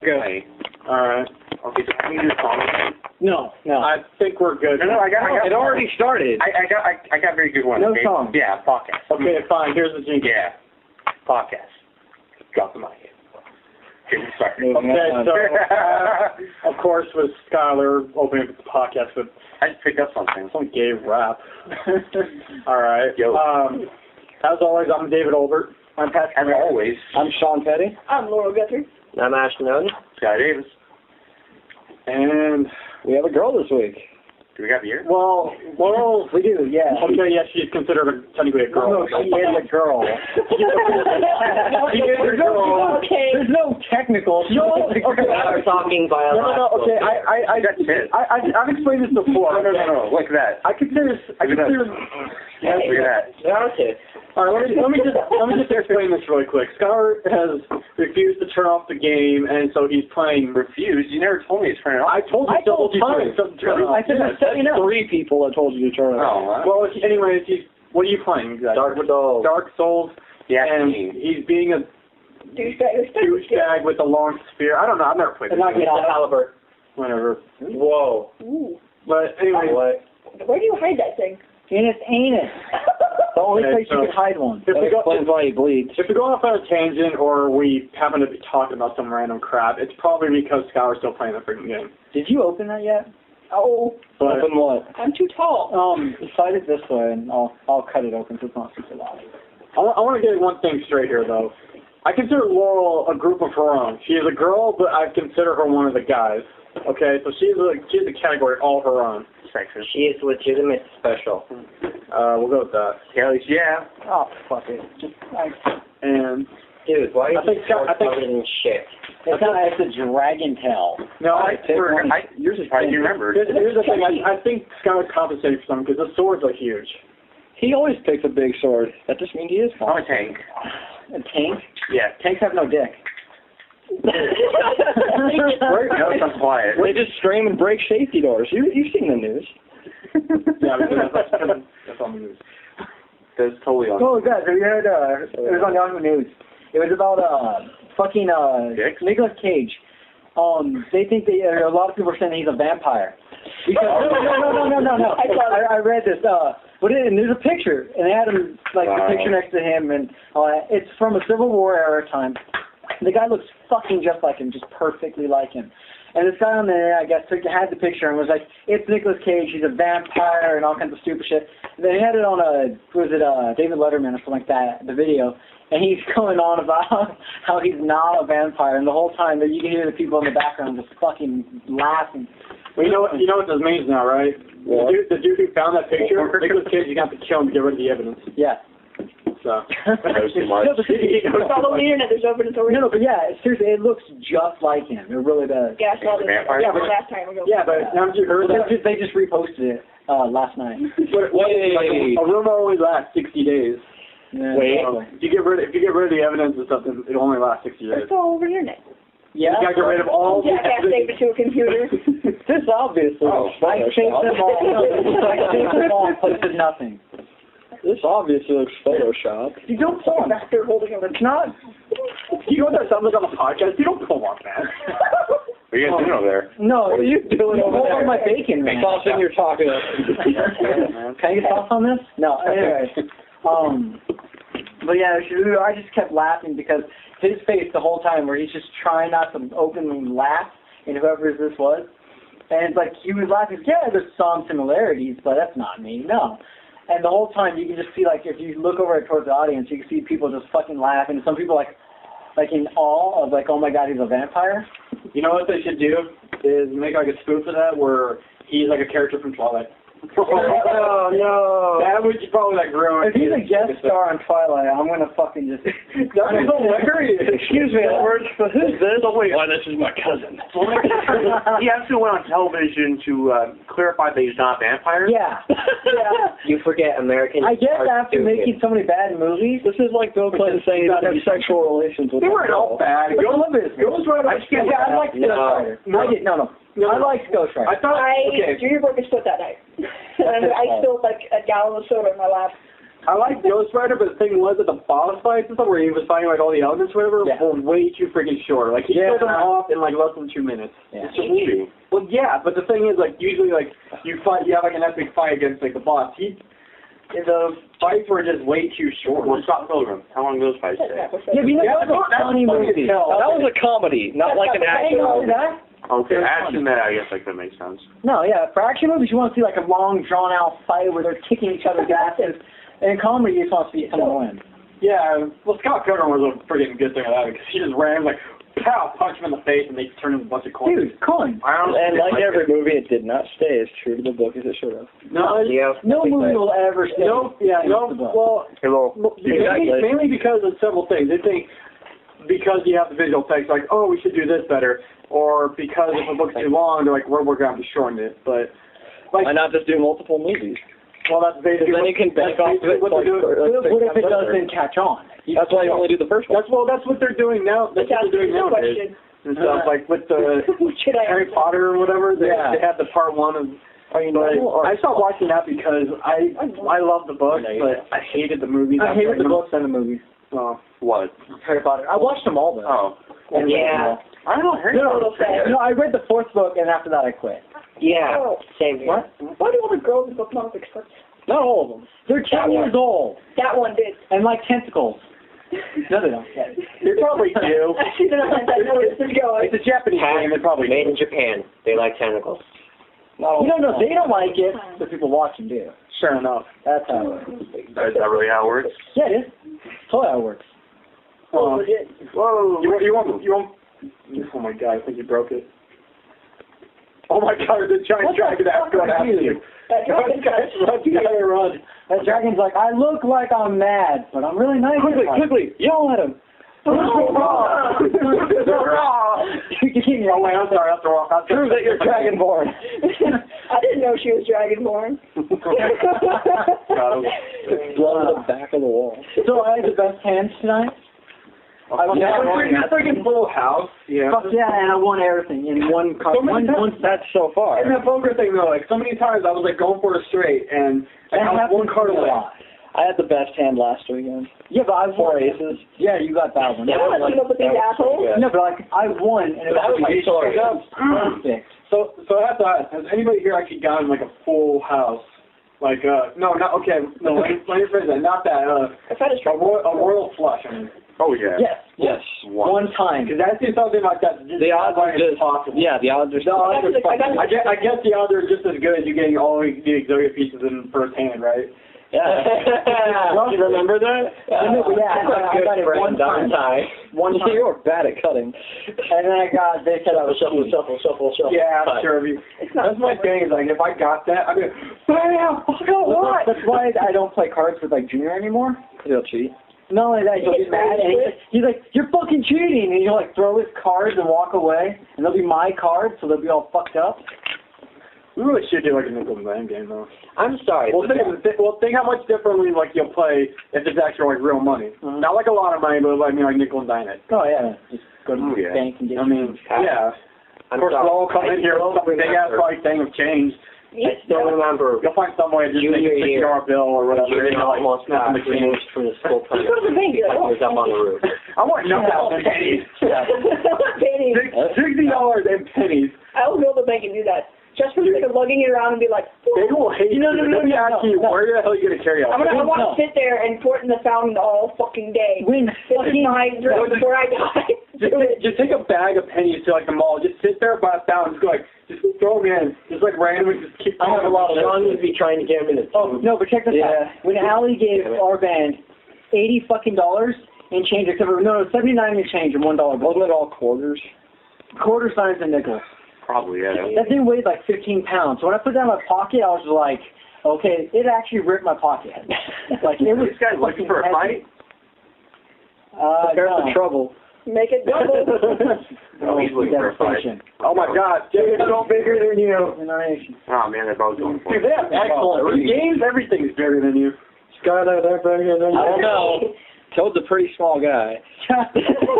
Good. Alright. Okay, so I need to call me. No. I think we're good. No, I got It already started. I got very good ones. No okay? song. Yeah, podcast. Okay, fine. Here's the jingle. Yeah. Podcast. Drop the mic. Here's the start. Okay, so, of course, with Skylar opening up the podcast with I just picked up something. some gay rap. Alright. Yo. As always, I'm David Olbert. I'm Patrick. As always, I'm Sean Petty. I'm Laura Guthrie. I'm Ashton Oden. Scott Davis. And, We have a girl this week. Do we got beer? well, We do, yeah. okay, yes, she's considered technically a girl. No, she is a girl. She is a girl. Okay. There's no technical. No, okay. We're talking biological. No, okay, That's it. I've explained this before. No. Look at that. I consider, Look at that. Okay. all right, let me just explain this really quick. Skylar has refused to turn off the game, and so he's playing. Refused? You never told me to turn it off. I told you several times. I said there's 3 people that told you to turn it off. Oh, wow. Well, anyways, what are you playing exactly? Dark Souls. Dark Souls, Yeah, and he's being a douchebag with a long spear. I don't know. I've never played It's this not game. getting caliber. Whatever. Whoa. Ooh. But anyway, What? Where do you hide that thing? In its anus. The only Okay, place you so- can hide one. If That we go- explains why he bleeds. if we go off on a tangent or we happen to be talking about some random crap, it's probably because Skylar's still playing the freaking game. Did you open that yet? Oh, But Open what? I'm too tall. Slide it this way, and I'll cut it open so it's not super loud. I want to get one thing straight here, though. I consider Laurel a group of her own. She is a girl, but I consider her one of the guys. Okay, so she's a category all her own. Sexist. She is legitimate special. We'll go with that. Yeah. Oh, fuck it. Just, And dude, why I think covered in shit? It's a dragon tail. no, Yours is probably you remember. here's the thing. I think Skylar's compensating for something because the swords are huge. He always picks a big sword. That just means he is I'm a tank. A tank? Yeah. Tanks have no dick. No, it's not quiet. They just scream and break safety doors. You've seen the news. Yeah, that's on the news. That's totally on. Oh, guys, have you heard, it was on Yahoo News. It was about, fucking, Dicks? Nicolas Cage. They think a lot of people are saying he's a vampire. Because, no. I read this, and there's a picture, and they had him, the picture next to him, and, it's from a Civil War era time. The guy looks fucking just like him, just perfectly like him. And this guy on there, I guess, had the picture and was like, it's Nicolas Cage, he's a vampire, and all kinds of stupid shit. And they had it on David Letterman or something like that, the video, and he's going on about how he's not a vampire, and the whole time that you can hear the people in the background just fucking laughing. Well, you know what this means now, right? What? The dude who found that picture, Nicolas Cage, you got to kill him to get rid of the evidence. Yeah. So. That was too much. Follow the internet. There's open authority. No, but yeah, seriously, it looks just like him. It really does. Yeah, I saw this. Vampire? Yeah, but last time ago. Yeah, but haven't you heard that? They just reposted it last night. A rumor only lasts 60 days. Yeah, Wait. totally. If you get rid of the evidence and stuff, then it'll only last 60 days. It's all over the internet. Yeah. You gotta get rid of all the Jackass saved it to a computer. This obviously. I saved them all. I saved them all and posted nothing. This obviously looks Photoshop. You don't pull back there holding him. It's not. You know what that sounds like on the podcast? You don't pull off that. What are you guys doing over there? No, what are you doing over there? On my bacon, man. Sauce you're talking. Can I get sauce on this? No. Anyway. But yeah, I just kept laughing because his face the whole time where he's just trying not to openly laugh in whoever this was. And it's like, he was laughing, yeah, there's some similarities, but that's not me, no. And the whole time you can just see, if you look over towards the audience, you can see people just fucking laughing. And some people, like in awe of, oh my god, he's a vampire. You know what they should do? Is make, a spoof of that where he's like a character from Twilight. Oh, no. That would probably, ruin. If he's a guest star on Twilight, I'm going to fucking just... That's hilarious. Excuse me, Edward, but who's this? Oh, wait. Why, this is my cousin. He actually went on television to clarify that he's not a vampire? Yeah. You forget American. I guess after making so many bad movies, This is like Bill Clinton saying he's not have sexual relations with. They weren't all bad. Ghost Rider. I liked Ghost Rider. No. I liked Ghost Rider. I thought. I drew your book and split that night. And I spilled a gallon of soda in my lap. I like Ghost Rider, but the thing was that the boss fights and stuff where he was fighting like all the elements or whatever were way too freaking short. Like he killed them off in like less than 2 minutes. Yeah. It's just well, yeah, but the thing is, like usually like you have like an epic fight against like the boss. The fights were just way too short. Well, Scott Pilgrim. How long do those fights take? Yeah, but you know, that was a funny movie. That was a comedy, not like an action. Okay, action that I guess that could make sense. No, yeah, for action movies you want to see like a long, drawn-out fight where they're kicking each other's asses. And in comedy you just want to see someone win. Yeah, well, Scott Pilgrim was a freaking good thing of that because he just ran like, pow, punch him in the face, and they turned into a bunch of coins. Dude, Coin. And like every movie, it did not stay as true to the book as it should have. No, No movie will ever stay. Well, mainly because of several things. They think because you have the visual effects, like, oh, we should do this better, or because if a book's too long, they're like, we're going to have to shorten it. But like, why not just do multiple movies? well, that's basically Then you can bank off of it. What if it doesn't catch on? That's why you only do the first one. That's what they're doing now. That's what they're doing nowadays. And stuff like with the Harry Potter or whatever. They had the part 1 of. I stopped watching that because I love the books, but I hated the movies. I hated the books and the movies. What? Harry Potter. I watched them all though. Oh. Yeah. I don't know. Harry Potter. No, I read the 4th book and after that I quit. Yeah. Same here. What? Why do all the girls in book comics start? Not all of them. They're 10 years old That one did. and like tentacles. No, they don't. They probably do. Actually, they're not that know where this is going. It's a Japanese game. They probably Made in Japan. They like tentacles. You don't know. They don't like it, but people watch them do. Sure enough. That's how it works. Is that really how it works? Yeah, it is. Totally how it works. Oh, legit. Whoa. You want? Oh my god! I think you broke it. Oh my god! There's a giant dragon that's going after you. That dragon Run. That dragon's like, I look like I'm mad, but I'm really nice. Quickly, yell at him. You can keep me away. I'm sorry. I have to walk out. Prove that you're dragonborn. I didn't know she was dragonborn. Blow to the back of the wall. So I had the best hands tonight. That's like in Full House. Yeah. Fuck yeah, and I won everything in one card. That's so far. And that poker thing though, like so many times I was like going for a straight and I got one card away. I had the best hand last weekend. Yeah, but I won 4 aces. Yeah, you got that one. I don't want to know the big asshole. No, but like I won, and it was my story. perfect. So I have to ask, has anybody here actually gotten like a full house? Like no, not okay. No, let me phrase that. Not that. I've had a a royal flush. I mean. Oh yeah. Yes. One time. Because I see something like that. The odds are just possible. Yeah, the odds are. I guess the odds are just as good as you getting all the Exodia pieces in first hand, right? Yeah. Don't you remember that? I got it one time. One time. You were bad at cutting. And then they said I was shuffle. Yeah, I'm sure of you. That's my thing. Is like if I got that, I'd be like, bam, fuck out what? That's why I don't play cards with like Junior anymore. He'll cheat. Not only that, he'll get mad and he's like, you're fucking cheating, and he'll like throw his cards and walk away, and they'll be my cards, so they'll be all fucked up. We really should do like a nickel and dime game though. I'm sorry. Well, think how much differently like you'll play if it's actually like real money. Mm-hmm. Not like a lot of money, but like nickel and dime it. Oh yeah, just go to the bank and get. I mean, yeah. Of course, we'll all come in here with some big ass like thing of change. I still remember. You'll find some way to just make a $50 bill or whatever. You almost got removed from the school Just go to the bank. It was up on the roof. I want pennies. Pennies. $60 and pennies. I will go to the bank and do that. Just for the sake of lugging it around and be like, they will hate you. No. Where the hell are you going to carry out? I want to sit there and pour it in the fountain all fucking day. Before I die. Just take a bag of pennies to like the mall. Just sit there by the fountain. Just throw them in. Just like randomly. Just keep. I have a lot of Sean would be trying to get him in the. Oh no, but check this out. When Allie gave our band $80 fucking in change, except for $79 in change and $1. Wasn't it all quarters? Quarter signs and nickels. Probably, yeah. That thing weighed like 15 pounds. So when I put that in my pocket, I was like, okay, it actually ripped my pocket. Like it was. This guy's looking for a fight? Prepare for trouble. Make it double. No, he's looking for a fight. Oh my God, Jimmy, so bigger than you. Oh man, they're both going for it. Dude, they have excellent games. Everything's bigger than you. Skydive, they're bigger than you. I don't know. Toad's a pretty small guy.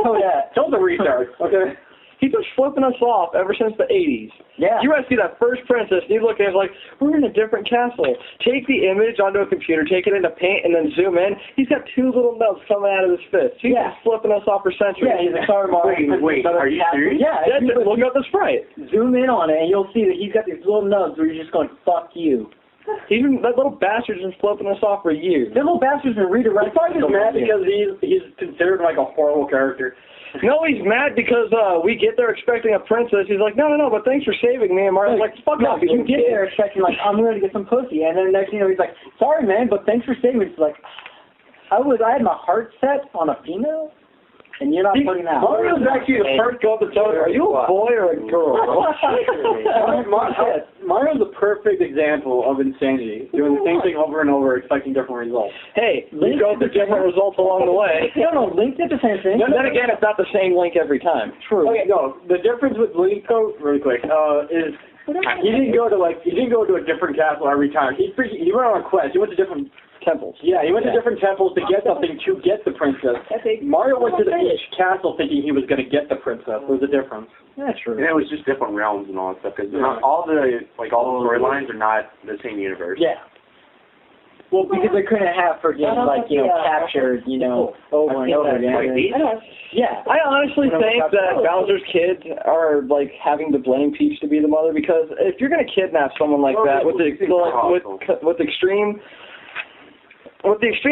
Oh yeah. Toad's a retard. Okay. He's been flipping us off ever since the 80s. Yeah. You guys see that first princess, and you look at it like, we're in a different castle. Take the image onto a computer, take it into Paint, and then zoom in. He's got two little nubs coming out of his fist. He's been flipping us off for centuries. Yeah, he's a sorry Mario. Wait, are you serious? Yeah. That's it. Look at the sprite. Zoom in on it, and you'll see that he's got these little nubs where you're just going, fuck you. That little bastard's been flipping us off for years. That little bastard's been redirecting. He's probably just mad because he's considered like a horrible character. No, he's mad because we get there expecting a princess. He's like, no, but thanks for saving me. And Mario's like, fuck no, off. you get there expecting like, I'm going to get some pussy. And then next thing you know, he's like, sorry, man, but thanks for saving me. It's like, I had my heart set on a female, and you're not putting that. Mario's actually the first go up the toilet. Are you a boy or a girl? Mario's a perfect example of insanity, doing the same thing over and over, expecting different results. Hey, Link goes to different results along the way. No, Link did the same thing. Then again, it's not the same Link every time. True. Okay, no, the difference with Link, really quick, is he didn't go to a different castle every time. He went on a quest. He went to different temples. Yeah, he went to different temples to get something to get the princess. Mario went to each castle thinking he was going to get the princess. There's a difference. That's true. And it was just different realms and all that stuff, because all the storylines are not the same universe. Yeah. Well, because they couldn't have captured, over and over again. Yeah. I honestly think that Bowser's kids are like having to blame Peach to be the mother, because if you're going to kidnap someone like that with the extreme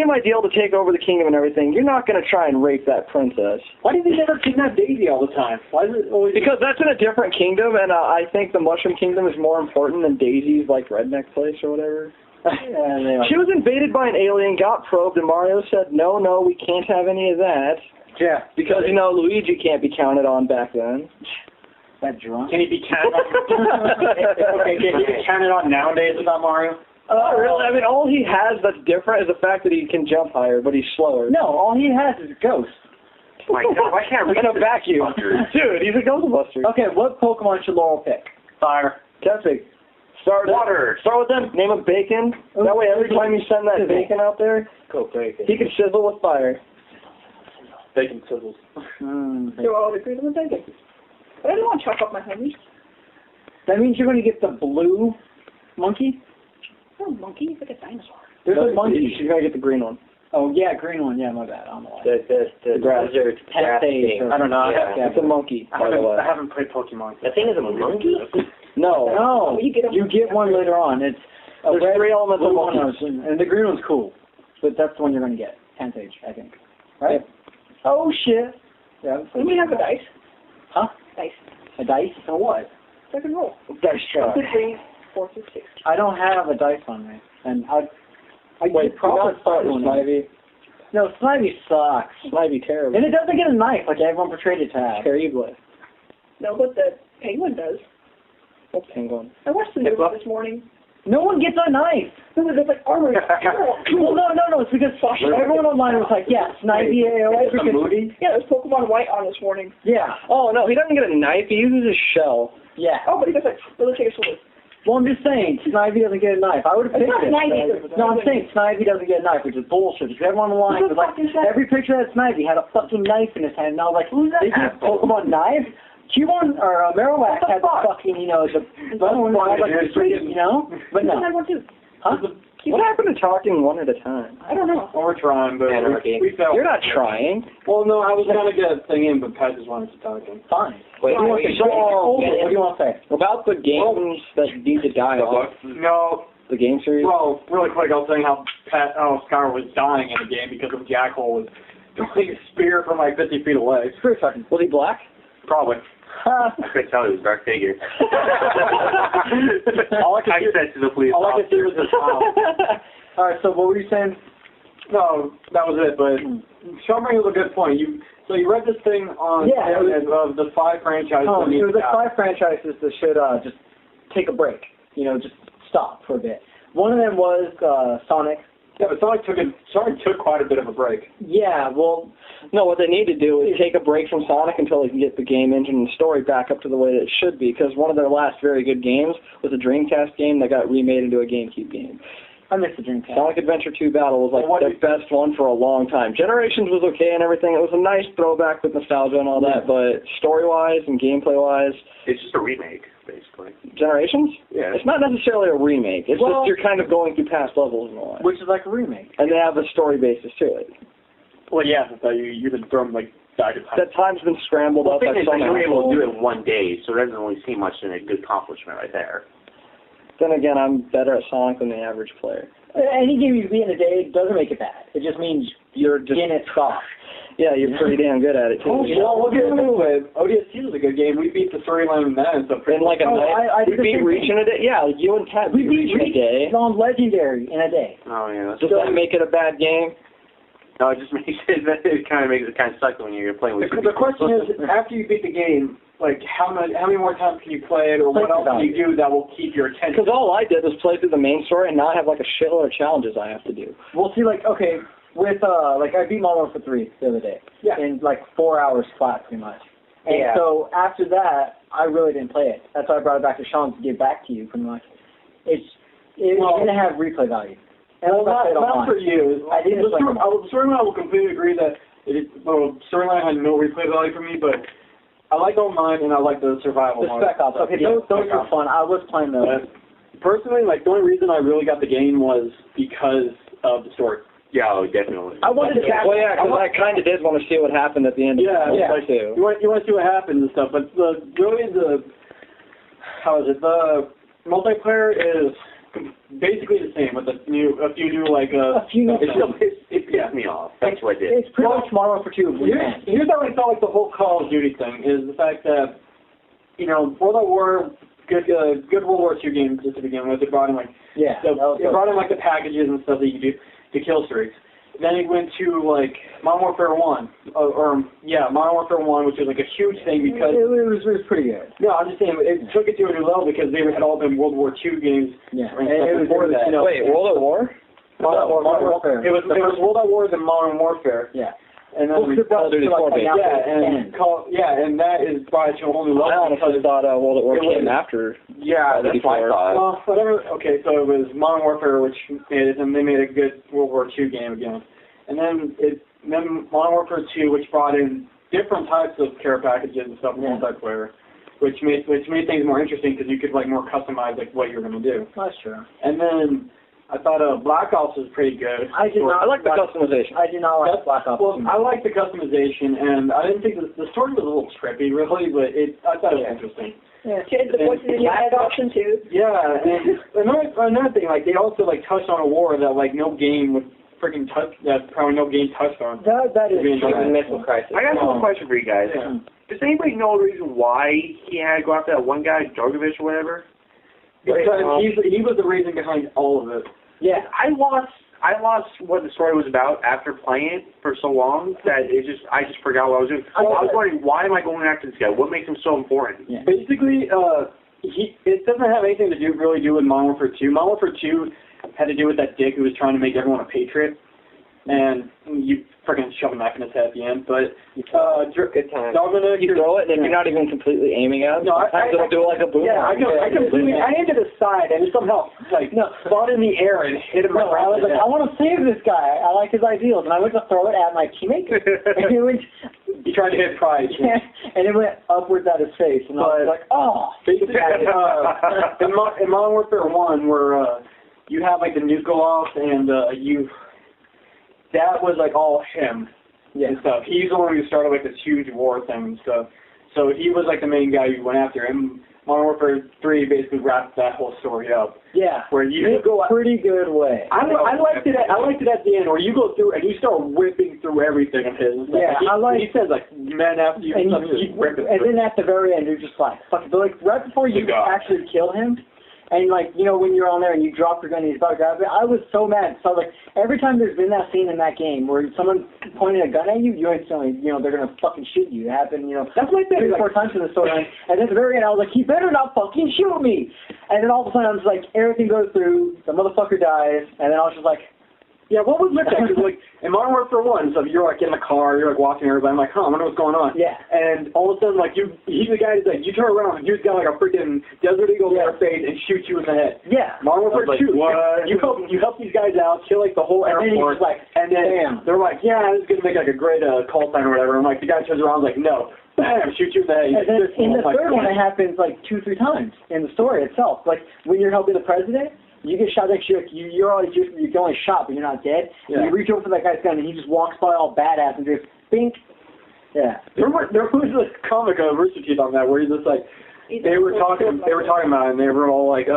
ideal to take over the kingdom and everything, you're not going to try and rape that princess. Why do they never kidnap Daisy all the time? Why is it always... Because that's in a different kingdom, and I think the Mushroom Kingdom is more important than Daisy's like redneck place or whatever. She was invaded by an alien, got probed, and Mario said, no, we can't have any of that. Yeah. Because, Luigi can't be counted on back then. That drunk? Can he be counted on? Okay, can he be counted on nowadays without Mario? Really? I mean, all he has that's different is the fact that he can jump higher, but he's slower. No, all he has is a ghost. My God, I can't read a vacuum. Dude, he's a Ghostbuster. Okay, what Pokemon should Laurel pick? Fire. Testing. Start with them. Name him Bacon. That way, every time you send that bacon out there, he can sizzle with fire. Bacon sizzles. You're all agree with bacon. But I don't want to chop up my homies. That means you're going to get the blue monkey? Oh, monkey? It's like a dinosaur. There's a monkey. She's going to get the green one. Oh, yeah, green one. Yeah, my bad. I don't know why. The grass thing. I don't know. Yeah, it's a monkey. I haven't played Pokemon. The thing is a monkey? No. You get one later on. It's there's three elements of monkeys. And the green one's cool. But that's the one you're going to get. Tentage, I think. Right? Yeah. Oh, shit. Yeah. Do we have a dice? Huh? Dice. A dice? For what? Second roll. Dice shot. 1, 2, 3, 4, 5, 6. I don't have a dice on me. And I Wait, probably start with Snivy. No, Snivy sucks. Snivy terrible. And it doesn't get a knife like everyone portrayed it to have. Terrible. No, but the penguin does. What penguin? I watched the movie this morning. No one gets a knife. No, there's like armor. Well, no. It's because everyone online was like, yeah, Snivy. Yeah, there's Pokemon White on this morning. Yeah. Oh, no, he doesn't get a knife. He uses his shell. Yeah. Oh, but he does like, let's take a sword. Well, I'm just saying, Snivy doesn't get a knife. I would have picked not it. Snivy. No, I'm saying Snivy doesn't get a knife, which is bullshit. If everyone online was like, every picture of Snivy had a fucking knife in his hand, and I was like, who's that? They get Pokemon knife? Cubone or Marowak had the fucking, but no. I want to. Huh? What happened to talking one at a time? I don't know. Well, we're trying, but we felt... You're not trying. Well, no, I was going to get a thing in, but Pat just wanted to talk in. Fine. Wait, what do you want to say? About the games that need to die off. No. The game series? Well, really quick, I was saying how Skylar was dying in the game because of Jackhole was throwing a spear from like 50 feet away. Was he black? Probably. I couldn't tell he was a dark figure. I said to the police all I could see was the smile. All right, so what were you saying? No, that was it, but Sean brings up a good point. You read this thing on of the 5 franchises. Oh, it was the 5 franchises that should just take a break. Just stop for a bit. One of them was Sonic. Yeah, but Sonic took quite a bit of a break. Yeah, well, no, what they need to do is take a break from Sonic until they can get the game engine and story back up to the way that it should be, because one of their last very good games was a Dreamcast game that got remade into a GameCube game. I miss the Dreamcast. Sonic Adventure 2 Battle was like the best one for a long time. Generations was okay and everything. It was a nice throwback with nostalgia and all that, but story-wise and gameplay-wise... It's just a remake, basically. Generations? Yeah. It's not necessarily a remake. It's just you're kind of going through past levels and all that. Which is like a remake. And they have a story basis to it. Well, yeah, so you've been thrown, like, back in time. That time's been scrambled up The thing by is, so you were many able to do people. it in one day, so it doesn't really seem much in a good accomplishment right there. Then again, I'm better at Sonic than the average player. Any game you beat in a day doesn't make it bad. It just means you're just in it soft. Yeah, you're pretty damn good at it, too. Well, look at it this way. ODST was a good game. We beat the storyline in that and stuff. In like a night. We beat Reach in a day. Yeah, you and Ted We beat Reach in a day. on Legendary in a day. Oh, yeah. Does that make it a bad game? No, it just makes it kind of makes it kind of suck when you're playing with The question is, after you beat the game, like how many more times can you play it, or what else can you do that will keep your attention? Because all I did was play through the main story and not have like a shitload of challenges I have to do. We'll see, like, okay, with, like, I beat Modern Warfare 3 the other day. Yeah. In, like, 4 hours flat, pretty much. And so, after that, I really didn't play it. That's why I brought it back to Sean to give back to you, pretty much. It's going to have replay value. And Well, not for you. I didn't the storyline I will completely agree that storyline had no replay value for me, but I like Online and I like the survival The mode. Spec Ops. Okay, those were fun. I was playing those. Personally, like, the only reason I really got the game was because of the story. Yeah, oh, definitely. I wanted to Well, yeah, because I kind of did want to see what happened at the end of the Yeah. too. You want to see what happens and stuff, but the multiplayer is basically the same with a few new It pissed me off. That's what I did. It's pretty much Modern Warfare 2. Here's how I felt like the whole Call of Duty thing is the fact that, World at War, good World War II game just to begin with. It brought in the packages and stuff that you do, the kill streaks. Then it went to like Modern Warfare 1, Modern Warfare 1, which was like a huge thing because it was pretty good. No, I'm just saying it took it to a new level because they had all been World War II games. Yeah, and it was before that. Wait, World at War? Modern Warfare. It was World at War and Modern Warfare. Yeah. And then Call of Duty 4 base. and that is brought it to a whole new level. I honestly thought World at War came after. Yeah, that's what I thought. Well, whatever. Okay, so it was Modern Warfare, which made it, and they made a good World War II game again. And then Modern Warfare 2, which brought in different types of care packages and stuff, multiplayer, which made things more interesting because you could like more customize like what you're going to do. That's true. And then I thought Black Ops was pretty good. I like the customization. I did not like Black Ops. Well, I like the customization, and I didn't think the story was a little trippy, really, but I thought it was interesting. Yeah. Change the voices in your head option too. Yeah, and another thing, like they also like touched on a war that like no game would freaking touch. That probably no game touched on. That is Missile Crisis. I got one question for you guys. Yeah. Does anybody know the reason why he had to go after that one guy, Djokovic or whatever? Because he was the reason behind all of it. Yeah. I lost what the story was about after playing it for so long that I just forgot what I was doing. I was wondering, why am I going after this guy? What makes him so important? Yeah. Basically, it doesn't have anything to do with Modern Warfare 2. Modern Warfare 2 had to do with that dick who was trying to make everyone a patriot, and you freaking shove a knife in his head at the end. But good time. Dominic, You throw it, and if you're not even completely aiming at it, sometimes it'll do like a boom. Yeah, I aimed at his side and it somehow spun in the air and hit him. I was like, I want to save this guy. I like his ideals, and I went to throw it at my teammate, and it went. He tried to hit Pride. And it went upwards at his face, and I was like, oh. Basically, in Modern Warfare 1, where you have like the nuke go off, and that was like all him and stuff. He's the one who started like this huge war thing and stuff. So he was like the main guy you went after. And Modern Warfare 3 basically wrapped that whole story up. Yeah. Where you go pretty good way. I liked it at the end where you go through and you start whipping through everything of his. Yeah, he says like man after you, and rip it then at the very end you're just like fuck it. But like right before you actually kill him, and like when you're on there and you drop your gun and he's about to grab it, I was so mad. So like every time there's been that scene in that game where someone pointed a gun at you, you instantly they're gonna fucking shoot you. It happened that's like 3 or 4 times in the story. And then at the very end I was like, he better not fucking shoot me. And then all of a sudden I'm just like everything goes through, the motherfucker dies, and then I was just like, Yeah, what was with that? Because, like, in Modern Warfare 1, so you're, like, in the car, you're, like, walking everybody. I'm like, I wonder what's going on. Yeah. And all of a sudden, like, he's the guy who's, like, you turn around and he's got, like, a freaking Desert Eagle in your face and shoots you in the head. Yeah. Modern Warfare 2, you help these guys out, kill, like, the whole airport. And then they're like, yeah, this is going to make, like, a great call sign or whatever. And, like, the guy turns around and is like, no. Bam, shoot you in the head. And then in the third one, it happens, like, 2-3 times in the story itself. Like, when you're helping the president, you get shot next to you. You're only shot, but you're not dead. Yeah. And you reach over for that guy's gun, and he just walks by all badass and just bink. Yeah. There was this comic Rooster Teeth on that where he's just like they were talking about it, and they were all like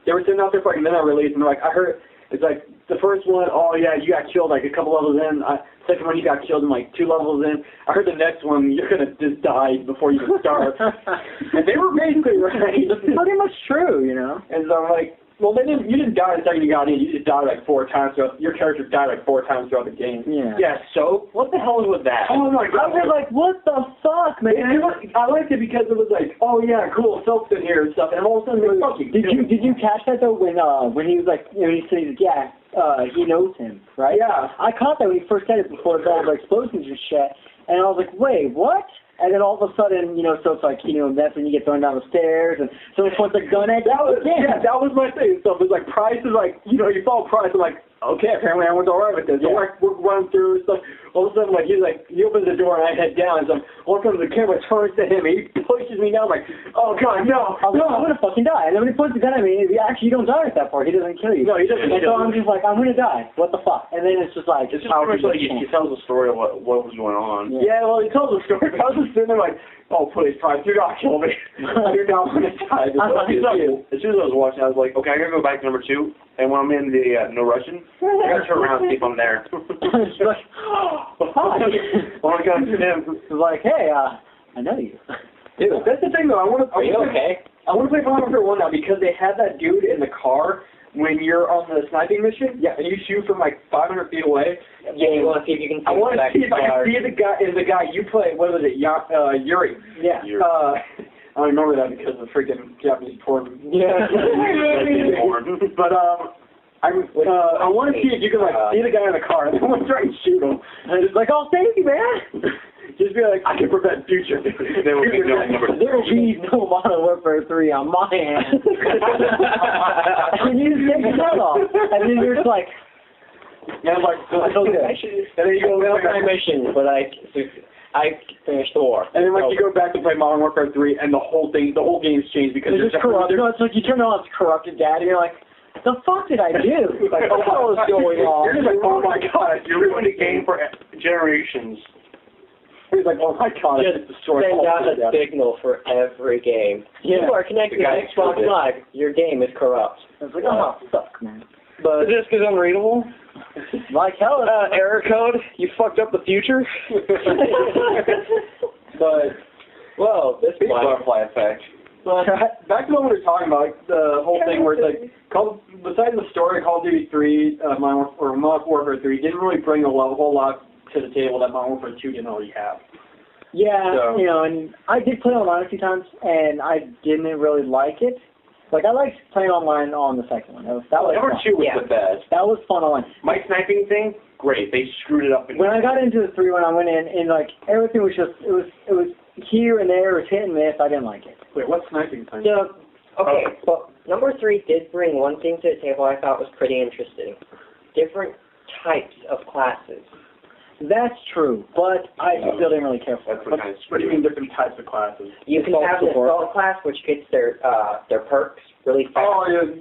they were sitting out there for like midnight release, and they're like, I heard it's like the first one, oh yeah, you got killed like a couple levels in. Second one, you got killed in like 2 levels in. I heard the next one, you're gonna just die before you even start. And they were basically right. It's pretty much true, you know. And so I'm like, well, you didn't die the second you got in. You just died like 4 times. Your character died like 4 times throughout the game. Yeah. Yeah. So what the hell is with that? Oh my God! I was like, what the fuck, man? I liked it because it was like, oh yeah, cool, Silk's in here and stuff. And all of a sudden, did you catch that though when he was like, you know, he said, yeah, he knows him, right? Yeah. I caught that when he first said it before all the explosions and shit, and I was like, wait, what? And then all of a sudden, you know, so it's like, you know, that's when you get thrown down the stairs, and someone points a gun at you. That was my thing. So it was like, Price is like, you know, you follow Price, I'm like, okay, apparently I went all right with this. So like, we're running through stuff. All of a sudden, like, he opens the door, and I head down, and so all of a sudden the camera turns to him, and he pushes me down, I'm like, oh God, no. I'm going to fucking die. And then when he points the gun at me, you don't die at that part. He doesn't kill you. No, he doesn't. And so I'm just like, I'm going to die. What the fuck? And then it's just like, it's just pretty much like he tells the story of what was going on. Yeah, well, he tells the story, but I was just sitting there like, oh, please, Price, do not kill me. I do not want to die. As soon as I was watching, I was like, okay, I gotta go back to number 2. And when I'm in the No Russian, I gotta turn around and see if I'm there. She's like, hi. Oh my God, it's him. It's like, hey, I know you. Dude, that's the thing though. I want to play Modern Warfare 1 now because they had that dude in the car when you're on the sniping mission. Yeah, and you shoot from like 500 feet away. Yeah, you want to see if you can see I want to see if I can see the guy you play. What was it? Yuri. Yeah. I don't remember that because of freaking Japanese porn. Yeah. But I want to see if you can like see the guy in the car and then try and shoot him. And it's like, oh, thank you, man. Just be like, I can prevent future. There will be no Modern Warfare 3 on my hand. And you just take your head off. And then you're just like, yeah, I'm like, okay. And then you go back to mission, but I finished the war. And then like you go back to play Modern Warfare 3 and the whole game's changed because it's just corrupt. No, it's like you turn on, it's corrupted dad, and you're like, the fuck did I do? Like, what was going on? You're just like, oh my God, you ruined the game for generations. He's like, oh my God, just send out a signal for every game. Yeah. You are connected to Xbox Live. Your game is corrupt. It's like, oh, fuck, man. But is this unreadable? Like hell, error code. You fucked up the future. But well, this butterfly effect. But back to what we were talking about, like, the whole thing where it's like, besides the story, Call of Duty 3, Modern Warfare 3 didn't really bring a whole lot to the table that Modern Warfare 2 didn't already have. Yeah, so, you know, and I did play online a few times, and I didn't really like it. Like, I liked playing online on the second one. That was number fun. 2 was the best. That was fun online. My sniping thing, great. They screwed it up. When I got into the 3 when I went in, and like everything was just it was here and there, it was hit and miss. I didn't like it. Wait, what sniping thing? So, okay, well, number 3 did bring one thing to the table I thought was pretty interesting. Different types of classes. That's true, but I still didn't really care for it. What do you mean different types of classes? You can have an assault class, which gets their perks really fast. Oh, yeah.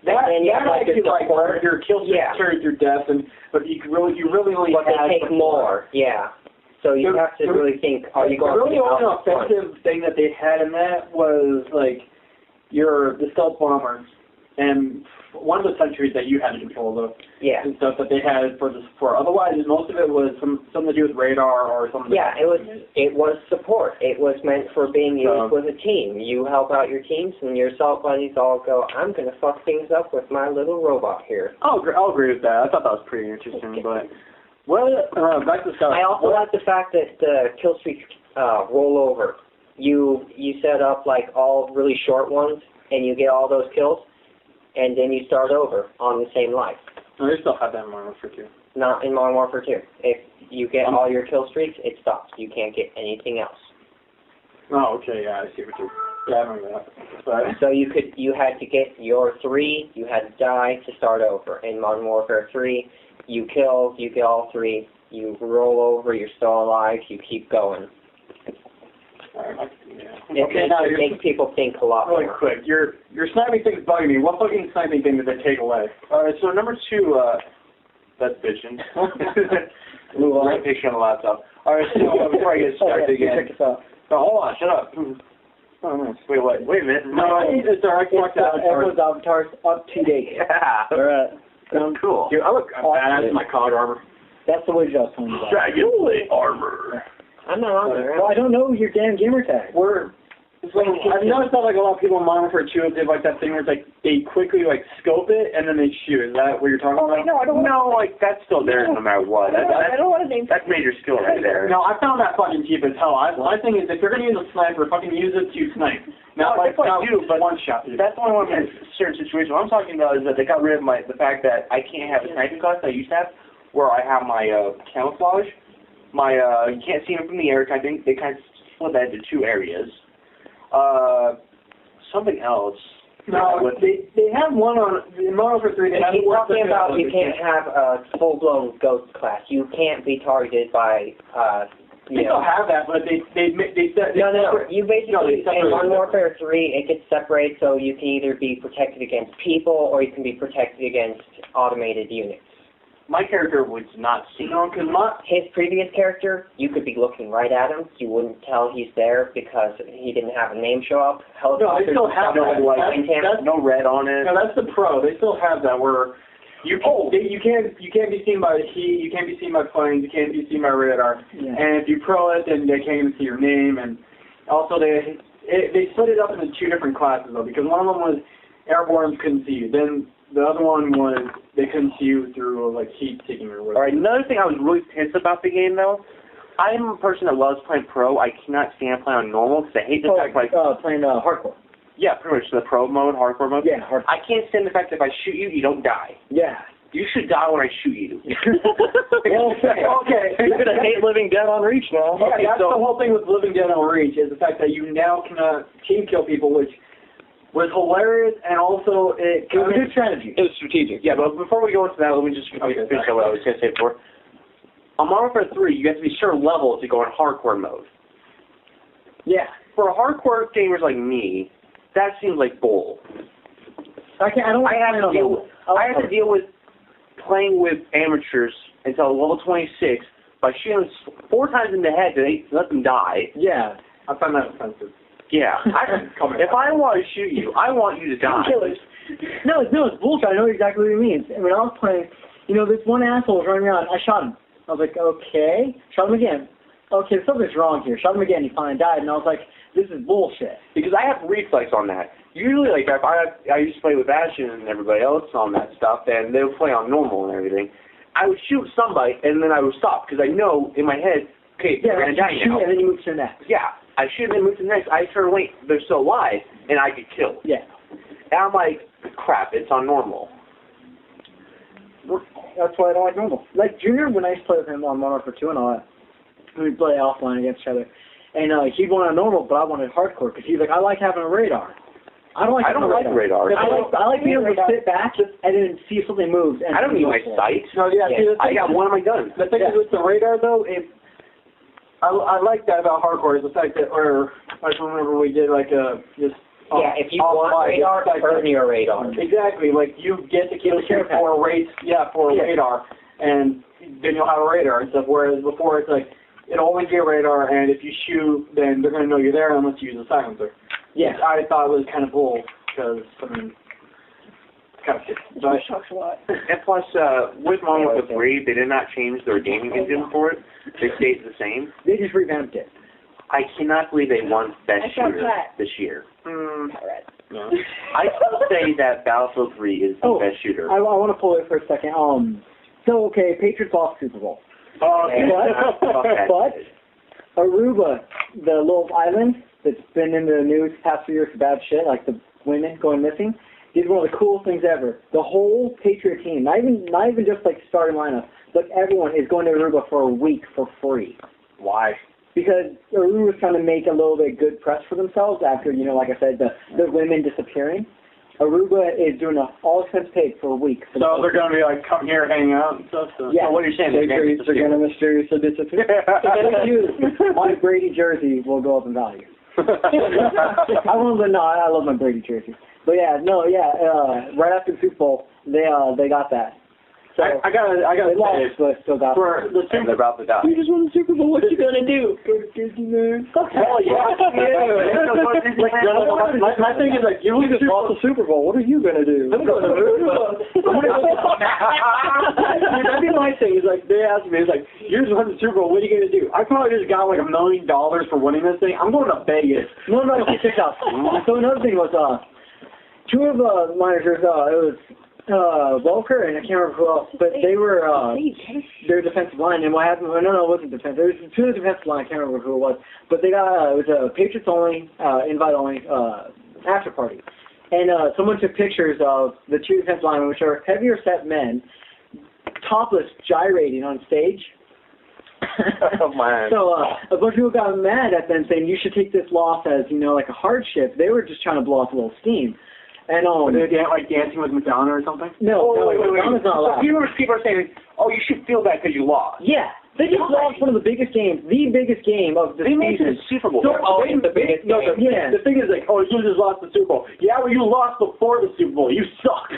That I actually like where your kill carries your death, but you really only but have... they take more, yeah. So you have to really think, are you going to... The really only offensive thing that they had in that was, like, the stealth bombers. And one of the sentries that you had to control, though, and stuff that they had for otherwise, most of it was something to do with radar or something. Yeah, it was support. It was meant for being used with a team. You help out your teams, and your assault buddies all go, I'm going to fuck things up with my little robot here. I'll agree with that. I thought that was pretty interesting, but... Well, back to stuff. I also like the fact that the kill streaks roll over. You set up, like, all really short ones, and you get all those kills, and then you start over on the same life. No, they still have that in Modern Warfare 2. Not in Modern Warfare 2. If you get all your kill streaks, it stops. You can't get anything else. Oh, okay, yeah, I see what you're... Yeah, I remember that. But, So you had to get your 3, you had to die to start over. In Modern Warfare 3, you kill, you get all 3, you roll over, you're still alive, you keep going. yeah. It makes people think a lot Really more. quick, your sniping thing's bugging me. What fucking sniping thing did they take away? Alright, so number 2, that's bitching. Right picture on the laptop. Alright, so before I get started again. Check this out. No, hold on, shut up. Oh, nice. Wait a minute. No, it's alright. Everyone's avatars up to date. Yeah. Alright. Cool. Dude, I look badass in my COD armor. That's the way I was talking about. Dragonblade armor. I'm not on there. Well, I don't know your damn gamer tag. I've noticed that like a lot of people in Modern Warfare 2 they have like that thing where it's like they quickly like scope it and then they shoot. Is that what you're talking about? No, I don't know. Like that's still there no matter what. I don't want to name. That's major skill right there. No, I found that fucking cheap as hell. My thing is if you're gonna use a sniper, fucking use it to snipe. Not like one shot. Dude. That's only one in certain situations. What I'm talking about is that they got rid of the fact that I can't have a sniping class that I used to have, where I have my camouflage. My you can't see them from the air kind of thing. They kind of split that into 2 areas. Something else. No, they have one on in Modern Warfare 3. They have He's talking about you can't have a full-blown ghost class. You can't be targeted by, They still have that, but they said... No. You basically, they in Modern Warfare 3, it gets separated so you can either be protected against people or you can be protected against automated units. My character was not seen. No, because His previous character, you could be looking right at him. You wouldn't tell he's there because he didn't have a name show up. No, they still have that. No red on it. No, that's the pro. They still have that where you can't be seen by the heat, you can't be seen by planes, you can't be seen by radar. Yeah. And if you pro it, then they can't even see your name. And also they split it up into 2 different classes though, because one of them was airborne couldn't see you. Then the other one was they couldn't see you through like heat seeking or whatever. Alright, another thing I was really pissed about the game though, I'm a person that loves playing pro. I cannot stand playing on normal because I hate the fact like playing hardcore. yeah, pretty much the pro mode, hardcore mode. Yeah, hardcore. I can't stand the fact that if I shoot you, you don't die. Yeah. You should die when I shoot you. Okay. You're gonna hate Living Dead on Reach now. Yeah, Okay, that's the whole thing with Living Dead on Reach is the fact that you now can team kill people, which was hilarious, and also it was good strategy. It was strategic. Yeah, but before we go into that, let me just finish what I was going to say before. On Modern Warfare 3, you have to be certain levels to go in hardcore mode. Yeah. For hardcore gamers like me, that seems like bull. I have to deal with playing with amateurs until level 26 by shooting them 4 times in the head to let them die. Yeah. I find that offensive. Yeah. If I want to shoot you, I want you to die. No, it's bullshit. I know exactly what he means. And when I was playing, this one asshole was running around. I shot him. I was like, okay. Shot him again. Okay, something's wrong here. Shot him again. He finally died. And I was like, this is bullshit. Because I have reflex on that. Usually, like, if I used to play with Ashton and everybody else on that stuff, and they would play on normal and everything, I would shoot somebody, and then I would stop. Because I know in my head, okay, they're going to die now. And then you move to the next. Yeah. I shoot and move to the next. I turn away, they're still alive, and I get killed. Yeah. And I'm like, crap, it's on normal. That's why I don't like normal. Like Junior, when I used to play with him on Modern Warfare 2 and all that, we'd play offline against each other. And he wanted normal, but I wanted hardcore, because he's like, I like having a radar. I don't like radar. I like being able to sit back and then see if something moves. And I don't need my sight. No, yeah. I got one of my guns. The thing is with the radar though, I like that about hardcore is the fact that, I just remember we did like just. Yeah, if you want radar, turn your radar. Exactly, like you get to kill for a race, for a radar, and then you'll have a radar and stuff. Whereas before it's like it'll always be a radar, and if you shoot, then they're gonna know you're there unless you use a silencer. Yeah, I thought it was kind of bull because kind of shit. And plus, with Modern Warfare 3, they did not change their gaming engine for it. They stayed the same. They just revamped it. I cannot believe they won Best Shooter this year. No. I still say that Battlefield 3 is the best shooter. I want to pull it for a second. So, Patriots lost Super Bowl. But Aruba, the little island that's been in the news the past few years for bad shit, like the women going missing, did one of the coolest things ever. The whole Patriot team, not even just like starting lineup, but everyone is going to Aruba for a week for free. Why? Because Aruba was trying to make a little bit good press for themselves after, like I said, the women disappearing. Aruba is doing all expense paid for a week. So they're going to be like, come here, hang out and stuff. So. Yeah. So what are you saying? They're going to mysteriously disappear. My Brady jersey will go up in value. I love my Brady jersey. But right after the Super Bowl, they got that. So I got to lost, but still got for the Super They're about to die. You just won the Super Bowl. What you gonna do? Go to Disneyland. Hell yeah. My thing is like, you just lost the Super Bowl. What are you gonna do? I'm going to Aruba. That'd be my thing. Is like they asked me, it's like, you just won the Super Bowl. What are you gonna do? I probably just got like $1 million for winning this thing. I'm going to Vegas. No, check it out. So another thing was two of the managers. It was Welker and I can't remember who else, but they were their defensive line. And what happened? No, it wasn't defense. There was two of the defensive line. I can't remember who it was, but they got it was a Patriots only, invite only after party, and someone took pictures of the two defensive linemen, which are heavier set men, topless, gyrating on stage. Oh, man. So a bunch of people got mad at them, saying you should take this loss as like a hardship. They were just trying to blow off a little steam. And did they like Dancing with Madonna or something? No, wait. Madonna's not allowed. So people are saying, oh, you should feel bad because you lost. Yeah, they just lost one of the biggest games, the biggest game of the They made it season. a Super Bowl. The biggest game. The thing is like, oh, you just lost the Super Bowl. Yeah, well, you lost before the Super Bowl. You suck.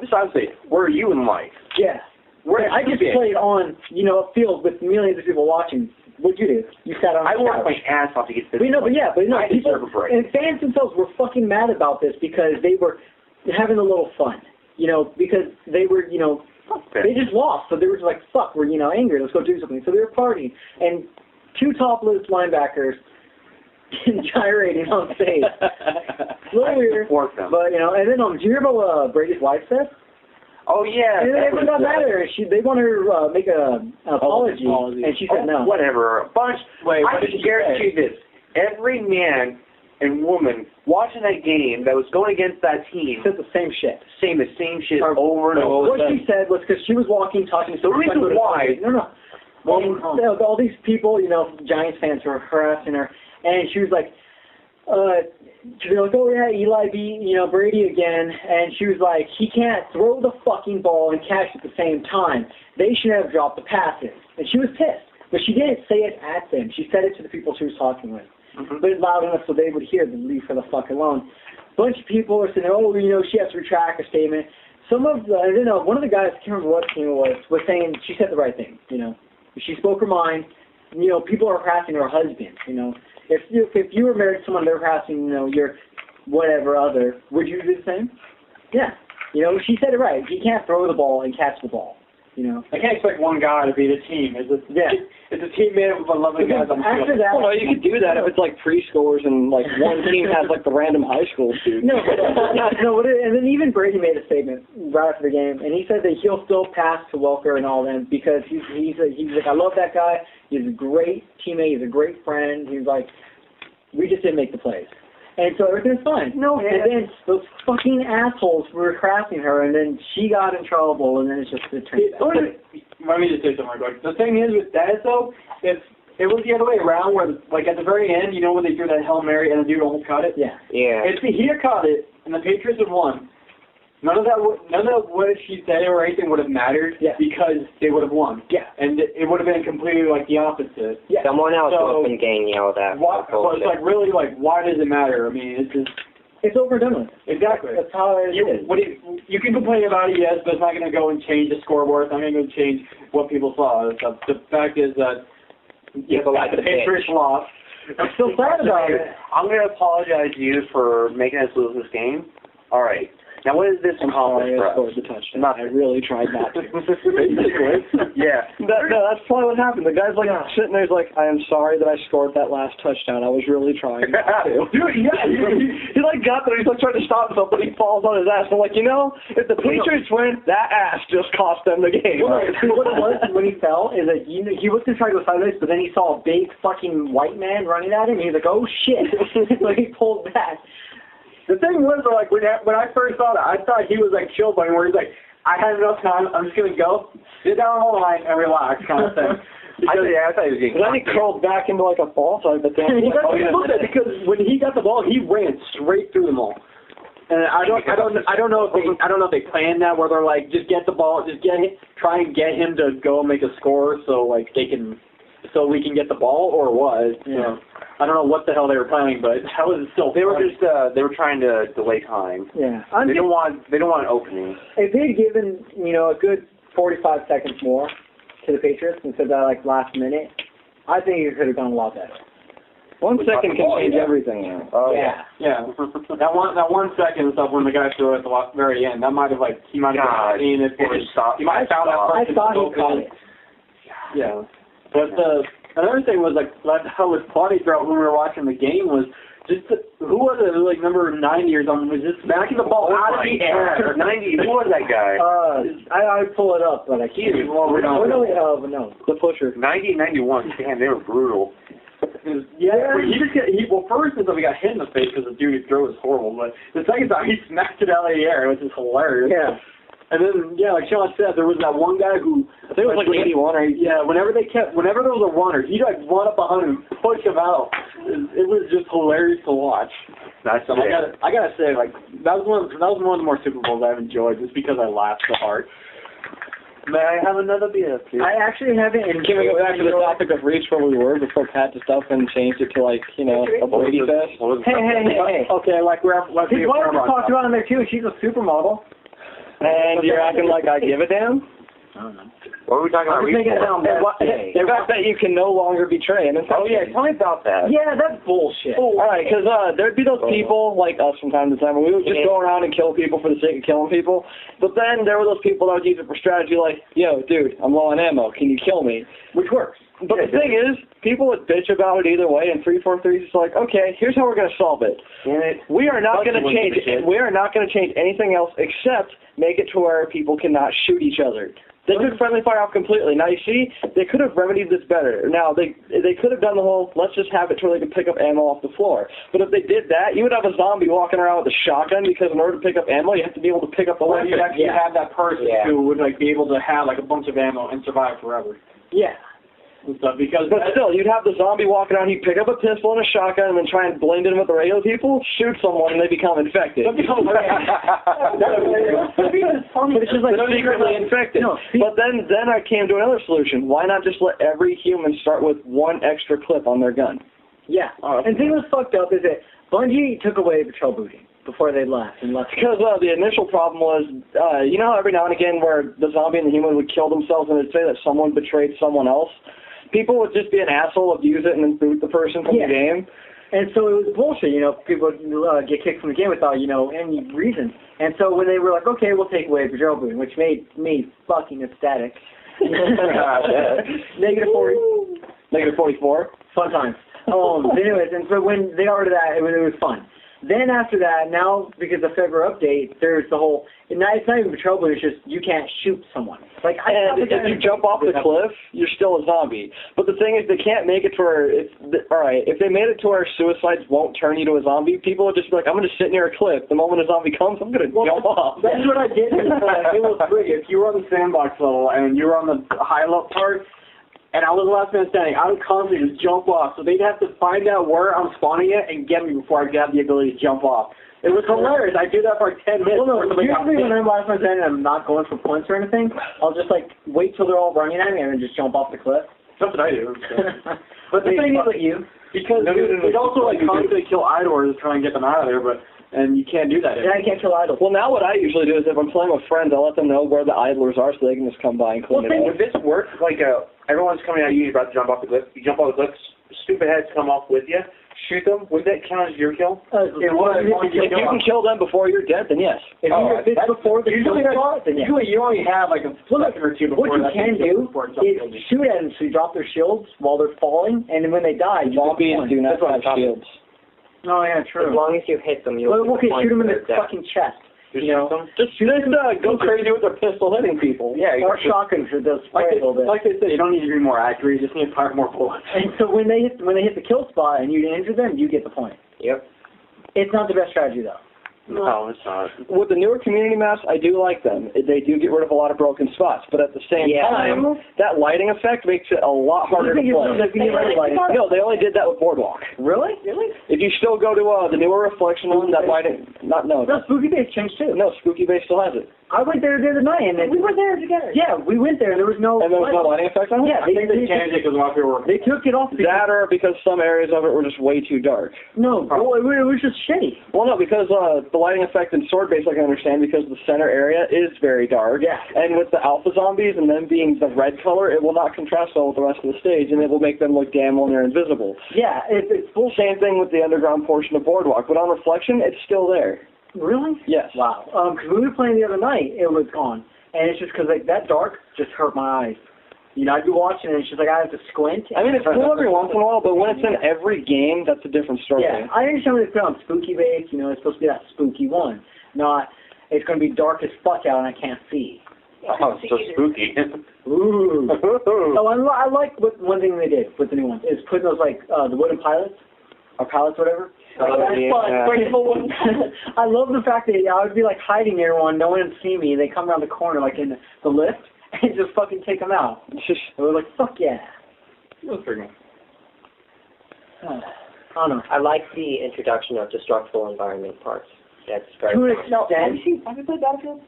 This I would say, where are you in life? Yeah. I just played on, a field with millions of people watching. What'd you do? You sat on the couch. I worked my ass off to get this. But I people, deserve a break. and fans themselves were fucking mad about this because they were having a little fun, because they were, they just lost, so they were just like, fuck, we're, angry, let's go do something. So they were partying, and two topless linebackers gyrating on stage. A little weird, but, and then, do you hear about what Brady's wife said? Oh, yeah. And everyone got mad at her. They wanted her to make an apology, and she said no. Whatever. Wait, I can guarantee you this. Every man and woman watching that game that was going against that team said the same shit. Saying the same shit over and over. What she said was because she was walking, talking. The reason why. No. All these people, Giants fans were harassing her, and she was like, she was like, oh yeah, Eli beat, Brady again, and she was like, he can't throw the fucking ball and catch at the same time. They should have dropped the passes. And she was pissed. But she didn't say it at them. She said it to the people she was talking with. Mm-hmm. But it's loud enough so they would hear them, leave her the fuck alone. A bunch of people are saying, oh, she has to retract her statement. One of the guys, I can't remember what team it was saying she said the right thing, She spoke her mind. People are harassing her husband, If you were married to someone they were harassing, your whatever other, would you do the same? Yeah. She said it right. He can't throw the ball and catch the ball. I can't expect one guy to beat a team. It's a team made up of 11 guys on the field. Well, you could do that if it's like preschoolers and like one team has like the random high school students. No, and then even Brady made a statement right after the game, and he said that he'll still pass to Welker and all them because he's like, I love that guy. He's a great teammate. He's a great friend. He's like, we just didn't make the plays. And so everything's fine. And then those fucking assholes were harassing her, and then she got in trouble, and then it turned out. Let me just say something real quick. The thing is with that, though, it was the other way around, where, like, at the very end, when they threw that Hail Mary and the dude almost caught it? Yeah. If he had caught it, and the Patriots had won, none of what she said or anything would have mattered because they would have won. Yeah. And it would have been completely like the opposite. Yeah. Someone else would have been getting yelled at. So it's like, really, like, why does it matter? I mean, it's just... It's over and done with. Exactly. That's how it is. You can complain about it, yes, but it's not going to go and change the scoreboard. It's not going to change what people saw. The fact is that the Patriots lost. I'm still sad about it. I'm going to apologize to you for making us lose this game. All right. Now, what is this accomplish for us? The touchdown. I really tried not to. Yeah. No, that's probably what happened. The guy's like sitting there, he's like, I am sorry that I scored that last touchdown. I was really trying not to. Dude, he like got there, he's like trying to stop himself, but he falls on his ass. I'm like, if the Patriots win, that ass just cost them the game. What it was when he fell is that he was going to try to go sideways, but then he saw a big fucking white man running at him, and he's like, oh shit. So he pulled back. The thing was, like, when I first saw that, I thought he was, like, chill bunny, where he's like, I had enough time, I'm just going to go, sit down on the line, and relax, kind of thing. I thought he was getting then he curled back into like a ball type of thing. Because when he got the ball, he ran straight through them all. And I don't know if they planned that, where they're like, just get the ball, try and get him to go make a score, so like so we can get the ball, or what? Yeah. I don't know what the hell they were planning, but that was still. They were just they were trying to delay time. Yeah. They don't want an opening. If they had given, a good 45 seconds more to the Patriots instead of that, like, last minute, I think it could have gone a lot better. 1 second can change everything. Oh, yeah. Yeah. that 1 second stuff when the guy threw it at the very end, that might have, like, he might have seen it before he stopped. He might have found that person. I thought he caught it. Yeah. But another thing was, like, how his body throughout when we were watching the game was just, who was it? Like, number 90 or something, was just smacking the ball out of the air. 90, who was that guy? I pull it up, but I can't. No. The pusher. 90, 91, damn, they were brutal. Yeah, well, first time we got hit in the face because the dude threw was horrible, but the second time he smacked it out of the air, which is hilarious. Yeah. And then, yeah, like Sean said, there was that one guy who, I think it was like 81 or, yeah, whenever there was a runner, he'd like run up behind him and push him out. It was just hilarious to watch. That's so I gotta say, like, that was one of the more Super Bowls I've enjoyed, just because I laughed so hard. May I have another beer, please? I actually haven't. And can we go back to the topic of Reach where we were before Pat just up and changed it to, like, a Brady fest? Hey. Okay, like we're his wife talked about him there too. She's a supermodel. And you're acting like I give a damn? I don't know. What are we talking about? The fact that you can no longer betray. Oh, yeah, tell me about that. Yeah, that's bullshit. All right, because there'd be those people like us from time to time, and we would just go around and kill people for the sake of killing people. But then there were those people that would use it for strategy like, yo, dude, I'm low on ammo. Can you kill me? Which works. But the thing is, people would bitch about it either way, and 343 is just like, okay, here's how we're going to solve it. We are not going to change it. We are not going to change anything else except make it to where people cannot shoot each other. They could friendly fire off completely. Now, you see, they could have remedied this better. Now, they could have done the whole, let's just have it to where they can pick up ammo off the floor. But if they did that, you would have a zombie walking around with a shotgun, because in order to pick up ammo, you have to be able to pick up the weapon. You actually have that person who would like be able to have like a bunch of ammo and survive forever. Yeah. And stuff, because but still, you'd have the zombie walking around, he'd pick up a pistol and a shotgun and then try and blend in with the regular people, shoot someone, and they become infected. But it's just like secretly infected. No, but then I came to another solution. Why not just let every human start with one extra clip on their gun? Yeah. And the thing that was fucked up is that Bungie took away patrol booting before they left. Because the initial problem was, every now and again where the zombie and the human would kill themselves and it'd say that someone betrayed someone else, people would just be an asshole, abuse it, and then boot the person from the game. And so it was bullshit, people would get kicked from the game without, any reason. And so when they were like, okay, we'll take away patrol booting, which made me fucking ecstatic. Negative 40. Negative 44. Fun times. Anyways, and so when they got rid of that, it was fun. Then after that, now because of February update, there's the whole. It's not even patrol, but it's just you can't shoot someone. Like if you jump off the cliff, you're still a zombie. But the thing is, they can't make it to where if they made it to where suicides won't turn you to a zombie, people would just be like, I'm going to sit near a cliff. The moment a zombie comes, I'm going to jump off. That's what I did. It was free. If you were on the sandbox level and you were on the high level part. And I was the last man standing. I would constantly just jump off. So they'd have to find out where I'm spawning at and get me before I could have the ability to jump off. It was hilarious. I do that for 10 minutes. Well, no, usually when I'm last man standing and I'm not going for points or anything, I'll just wait till they're all running at me and then just jump off the cliff. That's what I do. But the thing is because it's also constantly kill idlers to try and get them out of there, and you can't do that. Yeah, I can't kill idlers. Well, now what I usually do is if I'm playing with friends, I'll let them know where the idlers are so they can just come by and clean it up. If this works, everyone's coming at you, you're about to jump off the cliff, you jump off the cliff, stupid heads come off with you, shoot them, would that count as your kill? If you can kill them before you're dead, then yes. If it's before the usually you only have a second or two before. What you can do is shoot at them so you drop their shields while they're falling, and then when they die, you zombies do not have shields. Oh yeah, true. As long as you hit them, you'll shoot them in the fucking chest. Just go crazy with their pistol hitting people. Yeah, or shotguns for those spray a little bit. Like they say, you don't need to be more accurate. You just need to fire more bullets. And so when they hit the kill spot and you injure them, you get the point. Yep. It's not the best strategy though. No, it's not. With the newer community maps, I do like them. They do get rid of a lot of broken spots, but at the same time, that lighting effect makes it a lot harder to play. No, they only did that with Boardwalk. Really? If you still go to the newer Reflection one, that lighting, No, Spooky Base changed too. No, Spooky Base still has it. I went there the other night, and we were there together. Yeah, we went there, and there was no... And there was no lighting effect on it? Yeah, I think they changed it because a lot of people were... They took it off. That or because some areas of it were just way too dark. No, well, it was just shitty. Well, no, because the lighting effect in Sword Base, I can understand, because the center area is very dark. Yeah. And with the Alpha Zombies and them being the red color, it will not contrast well with the rest of the stage, and it will make them look damn when they're invisible. Yeah, it's full. Same thing with the underground portion of Boardwalk, but on Reflection, it's still there. Really? Yes. Wow. Because we were playing the other night, it was gone. And it's just because like, that dark just hurt my eyes. You know, I'd be watching and it's just like I have to squint. I mean, it's cool every once in a while, but when it's in every game, that's a different story. Yeah, I understand when they put on Spooky Base, you know, it's supposed to be that spooky one. Not, it's going to be dark as fuck out and I can't see. Oh, it's so spooky. Ooh. Oh, I like one thing they did with the new one, is putting those, like, the wooden pilots, or pallets, whatever. Oh, that's fun. I love the fact that I would be, like, hiding near one, no one would see me, they come around the corner, like, in the lift, and just fucking take them out. And we're like, fuck yeah. That's pretty good. I don't know. I like the introduction of destructible environment parts. That's very To an fun. extent. Have you played Battlefield?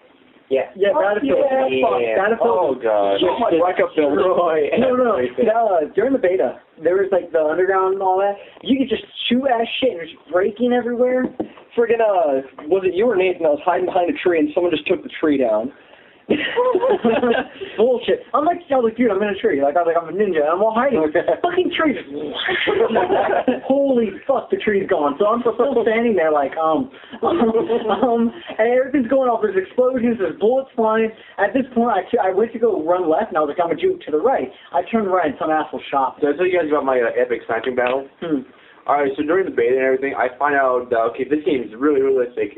Yeah. Yeah, Battlefield. Yeah. Battlefield. Oh, God. No, during the beta, there was like the underground and all that. You could just shoot at shit and there's breaking everywhere. Friggin', was it you or Nathan that was hiding behind a tree and someone just took the tree down? Bullshit. I was like, dude, I'm in a tree. Like, I was like, I'm a ninja. I'm all hiding. Fucking tree. Holy fuck, the tree's gone. So I'm still standing there like, and everything's going off. There's explosions. There's bullets flying. At this point, I went to go run left, and I was like, I'm a juke to the right. I turned right, and some asshole shot me. Did I tell you guys about my epic sniping battle? Alright, so during the beta and everything, I find out that, okay, this game is really realistic.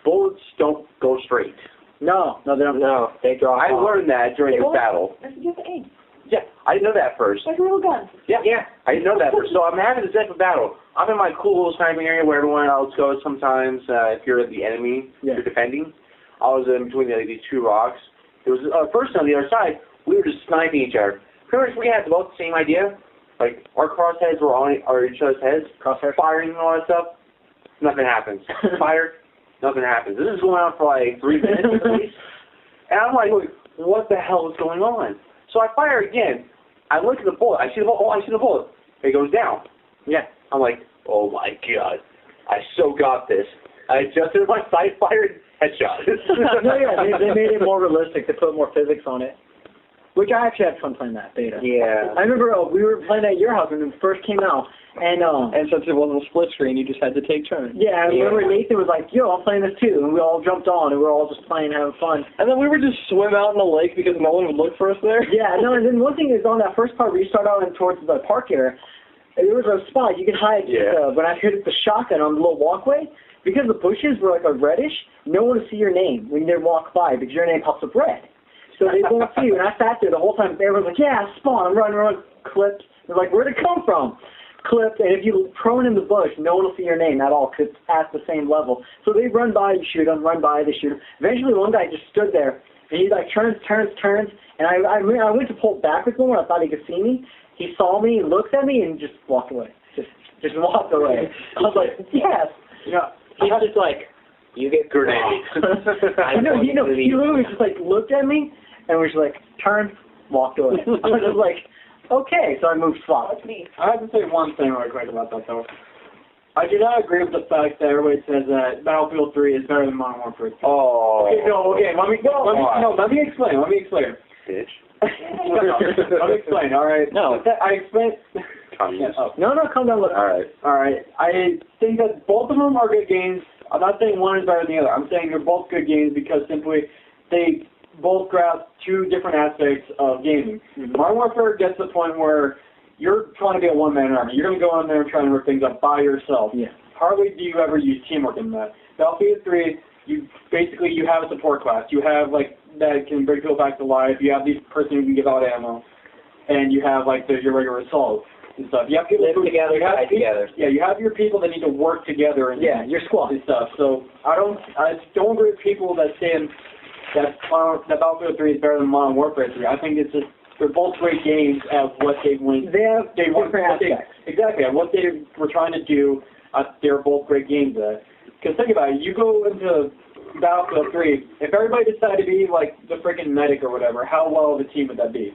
Bullets don't go straight. No, they don't. No, they draw. I learned that during the battle. You have to aim. Yeah, I didn't know that first. Like a real gun. Yeah, I didn't know that first. So I'm having this epic battle. I'm in my cool little sniping area where everyone else goes sometimes. If you're the enemy, you're defending. I was in between these two rocks. There was a person on the other side. We were just sniping each other. Pretty much we had both the same idea. Like, our crossheads were on each other's heads. Crosshair firing and all that stuff. Nothing happens. Fire. Nothing happens. This is going on for like 3 minutes at least. And I'm like, what the hell is going on? So I fire again. I look at the bullet. I see the bullet. Oh, I see the bullet. It goes down. Yeah. I'm like, oh my God. I so got this. I adjusted my sight, fired, headshot. No, yeah, they made it more realistic. They put more physics on it. Which I actually had fun playing that beta. Yeah. I remember we were playing at your house when it first came out. And since it wasn't a split screen, you just had to take turns. Yeah, I remember Nathan was like, yo, I'm playing this too. And we all jumped on, and we were all just playing, having fun. And then we would just swim out in the lake because no one would look for us there. Yeah, no, and then one thing is on that first part where you start out towards the park area, there was a spot you could hide when I hit the shotgun on the little walkway. Because the bushes were like a reddish, no one would see your name when you walk by because your name pops up red. So they won't see you. And I sat there the whole time. Everyone's like, yeah, spawn. I'm running, clipped. They're like, where'd it come from? Clipped. And if you prone in the bush, no one will see your name at all because it's at the same level. So they run by, you shoot them, run by, they shoot them. Eventually one guy just stood there. And he like turns. And I went to pull back with him when I thought he could see me. He saw me, looked at me, and just walked away. Just walked away. I was like, yes. He's just like, you get grenades. I know, he literally just like looked at me and was like, turned, walked away. I was just like, okay, so I moved spots. I have to say one thing really quick about that though. I do not agree with the fact that everybody says that Battlefield 3 is better than Modern Warfare 2. Oh. Okay, let me explain. Bitch. Let me explain, alright? No. I explained... No, calm down. Alright. I think that both of them are good games. I'm not saying one is better than the other. I'm saying they're both good games because simply they both grasp two different aspects of gaming. Modern Warfare gets to the point where you're trying to be a one-man army. You're going to go in there and try and work things up by yourself. Yeah. Hardly do you ever use teamwork in that. Battlefield 3, you have a support class. You have like that can bring people back to life. You have this person who can give out ammo, and you have like your regular assault. and stuff. You have people live together, die together. Yeah, you have your people that need to work together and your squad and stuff. So I don't agree with people that say that Battlefield 3 is better than Modern Warfare 3. I think it's just they're both great games at what they went. They have different aspects. Exactly, at what they were trying to do. They're both great games at. Because think about it, you go into Battlefield 3, if everybody decided to be like the freaking medic or whatever, how well of a team would that be?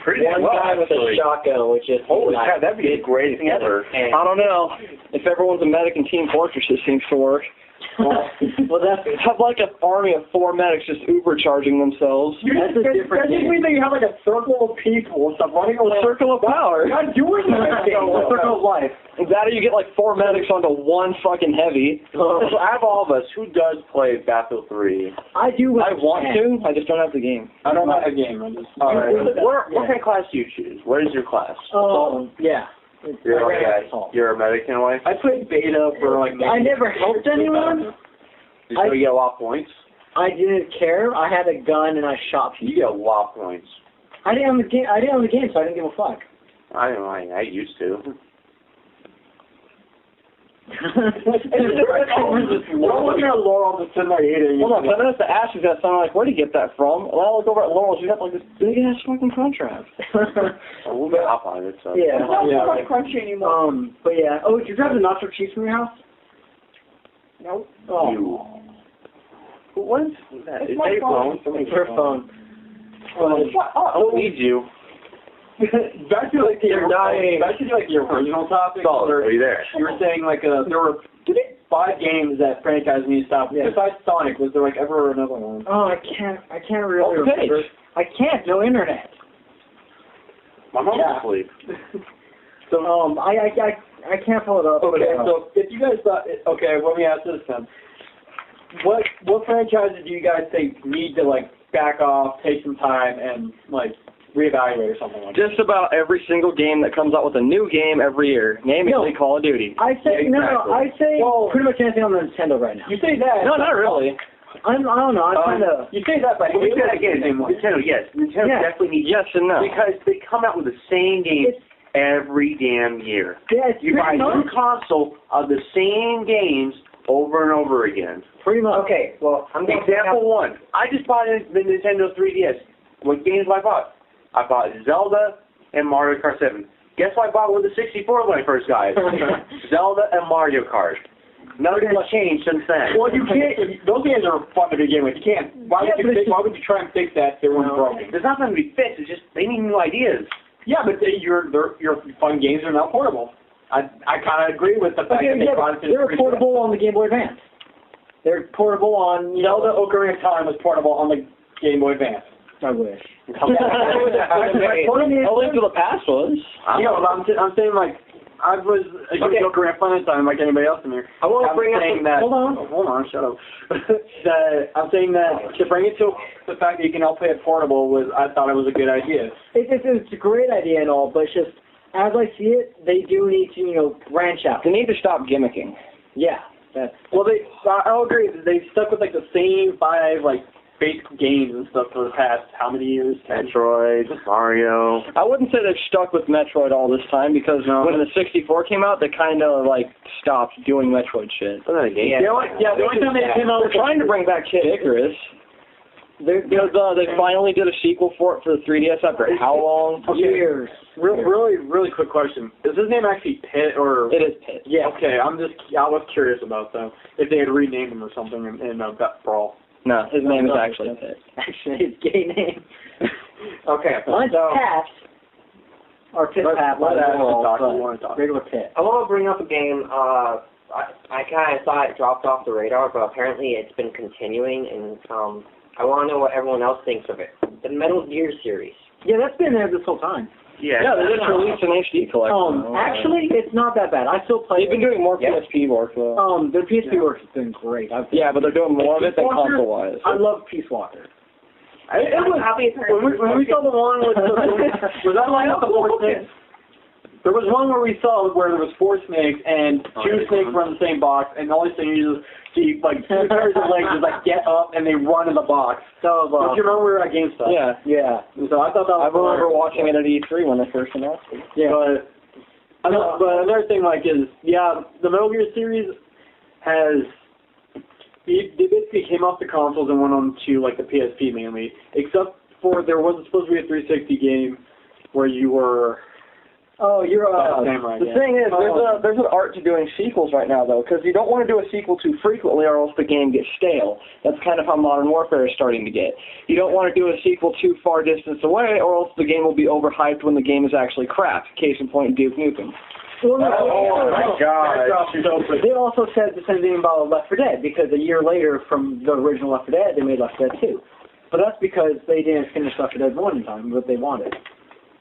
Pretty One guy with a shotgun, which is holy crap, that'd be the greatest thing ever. I don't know. If everyone's a medic in Team Fortress, it seems to work. Well, that's have like an army of 4 medics just uber-charging themselves. That's a different That just means that you have like a circle of people and stuff running around. A circle of power. You're not doing that. a circle of life. That or you get like 4 medics onto 1 fucking heavy. So out of all of us, who does play Battlefield 3? I do. I want to, I just don't have the game. I don't have a game. I just. All right. What kind of class do you choose? What is your class? Yeah. You're a medic in a way? I played beta for like. I never helped anyone. You still get a lot of points? I didn't care. I had a gun and I shot people. You get a lot of points. I didn't own the game. I didn't own the game, so I didn't give a fuck. I don't know. I used to. We're looking at Laurel that's in there eating. Hold on, but then at the Ash is that sound like, where'd you get that from? Well, I look over at Laurel's, you got like this big ass fucking contract. We'll get up on it, so. Yeah. It's not crunchy anymore. But yeah. Oh, did you grab the nacho cheese from your house? Nope. Oh. What is that? It's Is my that your phone. phone? It's her phone. I'll lead you. Back to like the original topic. Are you there? You were saying like there were 5 games that franchise need to stop. Yeah. Besides Sonic, was there like ever another one? Oh, I can't really remember. I can't. No internet. My mom's asleep. So I can't pull it up. Okay, so if you guys thought, let me ask this then. What franchises do you guys think need to like back off, take some time, and like reevaluate or something like that? Just about every single game that comes out with a new game every year. Namely Call of Duty. I say I say pretty much anything on the Nintendo right now. You say that. No, not really. I don't know. I'm kind of. You say that, but we say that again. Nintendo, yes. Nintendo definitely needs. Yes and no. Because they come out with the same game every damn year. Yeah, it's you buy a new console of the same games over and over again. Pretty much. Okay, well, I'm going to Example 1. I just bought the Nintendo 3DS. What games I bought? I bought Zelda and Mario Kart 7. Guess what I bought with the 64 when I first got it? Zelda and Mario Kart. Nothing has changed since then. Well, you can't. Those games are fun to begin with. You can't. Why would you try and fix that if they weren't broken? There's nothing to be fixed. It's just they need new ideas. Yeah, but your fun games are now portable. I kind of agree with the fact that they brought it to they're portable on the Game Boy Advance. They're portable on, Zelda Ocarina of Time was portable on the Game Boy Advance. I wish. A Link to the Past was. Yeah, well, I'm saying like I was a huge Ocarina of Time like anybody else in here. I want to bring up hold on, shut up. I'm saying that to bring it to the fact that you can all play it portable I thought it was a good idea. It's a great idea and all, but it's just as I see it, they do need to branch out. They need to stop gimmicking. Yeah. I'll agree. They stuck with like the same 5 like basic games and stuff for the past how many years? Metroid, Mario. I wouldn't say they've stuck with Metroid all this time because when the 64 came out, they kind of like stopped doing Metroid shit. The only time they came out, they're trying to bring back Kid Icarus. They finally did a sequel for it for the 3DS after how long? Years. Really quick question. Is his name actually Pitt or? It is Pitt. Yeah. Okay, I was curious about that. If they had renamed him or something in that Brawl. No, his name is actually Pitt. Actually, his gay name. Okay. Mine's Pat. Or Pitt Pat. Regular Pitt. I want to bring up a game. I kind of thought it dropped off the radar, but apparently it's been continuing, and I want to know what everyone else thinks of it. The Metal Gear series. Yeah, that's been there this whole time. Yeah, they just released an HD collection. Actually, it's not that bad. I still play. They've been doing more PSP work though. Their PSP work has been great. Yeah, but they're doing more of it than console-wise. I love Peace Walker. When we saw the one with was that like the whole thing? There was one where we saw where there was 4 snakes and 2 snakes were in the same box, and the only thing you just see like 2 pairs of legs just like get up and they run in the box. So if you remember we were at GameStop. Yeah. So I thought that was. I remember watching it at E3 when they first announced it. Yeah. But another thing is the Metal Gear series has. They basically came off the consoles and went on to like the PSP mainly, except for there wasn't supposed to be a 360 game where you were. Oh, you're samurai. The thing is, there's an art to doing sequels right now, though, because you don't want to do a sequel too frequently or else the game gets stale. That's kind of how Modern Warfare is starting to get. You don't want to do a sequel too far distance away or else the game will be overhyped when the game is actually crap. Case in point, Duke Nukem. Well, no, Oh my God! They also said the same thing about Left 4 Dead, because a year later from the original Left 4 Dead, they made Left 4 Dead 2. But that's because they didn't finish Left 4 Dead 1 in time, what they wanted.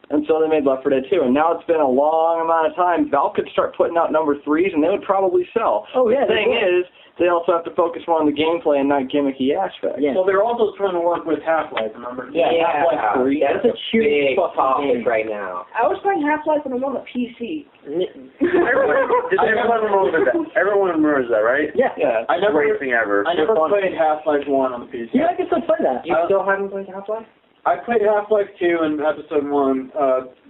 And so they made Left 4 Dead 2. And now it's been a long amount of time. Valve could start putting out number 3s, and they would probably sell. Oh, yeah. The thing is, they also have to focus more on the gameplay and not gimmicky aspects. Yeah. Well, they're also trying to work with Half-Life, remember? Half-Life 3. That's a big topic game. right now. I was playing Half-Life and I'm on the PC. Everyone remembers that, right? Yeah. I never, Greatest thing ever. I never played Half-Life 1 on the PC. Yeah, I can still play that. You still haven't played Half-Life? I played Half-Life 2 and Episode 1,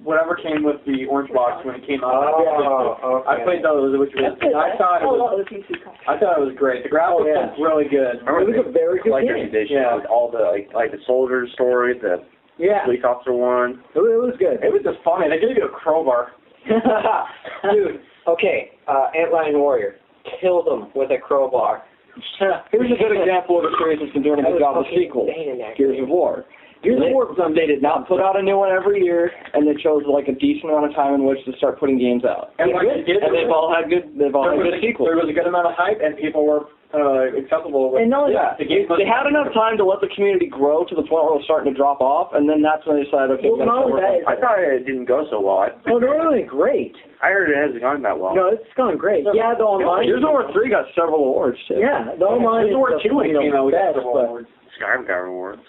whatever came with the orange box when it came out. Oh, okay. I played those, which was, I thought it was great. The graphics was really good. It was a very good game. Edition with all the like the soldier story, the police officer one. It was good. It was just funny. They gave you a crowbar. Dude, okay, Antlion Warrior. Killed him with a crowbar. Here's a good example of a series that's been doing a good job of sequels. Gears of War. Gears of War, they did not put out a new one every year, and they chose like a decent amount of time in which to start putting games out. And they've all had good sequels. There was a good amount of hype, and people were acceptable with They had enough time to let the community grow to the point where it was starting to drop off, and then that's when they decided, okay, I thought it didn't go so well. Well, they're really great. I heard it hasn't gone that well. No, it's going great. Yeah, the online. Gears of War 3 got several awards, too. Yeah, the online. Gears of War 2 came out with several awards. Skyrim got awards.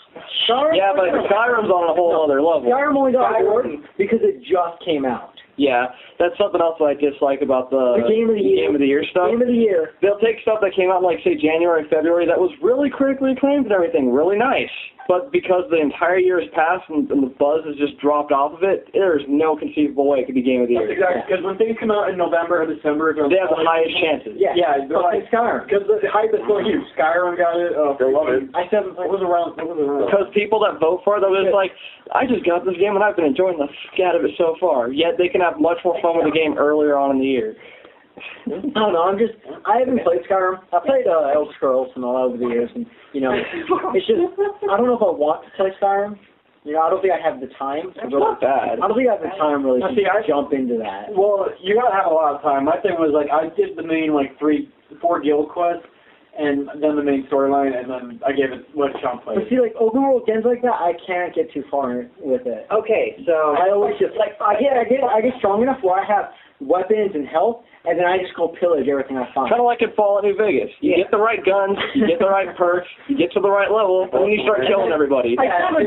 Yeah, but Skyrim's on a whole other level. Skyrim only got awards because it just came out. Yeah, that's something else that I dislike about the Game of the Year stuff. Game of the Year. They'll take stuff that came out like, say, January, February, that was really critically acclaimed and everything, really nice. But because the entire year has passed and the buzz has just dropped off of it, there's no conceivable way it could be Game of the Year. Exactly, because when things come out in November or December, they have the highest chances. Yeah, they're like Skyrim. Because the hype is so huge. Skyrim got it. They love it. I said it was around. Because people that vote for it, they're just like, I just got this game and I've been enjoying the fuck out of it so far. Yet they can have much more fun with the game earlier on in the year. I don't know, I haven't played Skyrim. I played Elder Scrolls and all over the years, and, it's just, I don't know if I want to play Skyrim. I don't think I have the time. It's not bad. I don't think I have the time really to jump into that. Well, you gotta have a lot of time. My thing was, I did the main, 4 guild quests, and then the main storyline, and then I gave it what Sean played. But see, open world games like that, I can't get too far with it. Okay, so I always just, I get strong enough where I have weapons and health, and then I just go pillage everything I find. Kind of like in Fallout New Vegas. You get the right guns, you get the right perks, you get to the right level, and then you start killing everybody. Sean was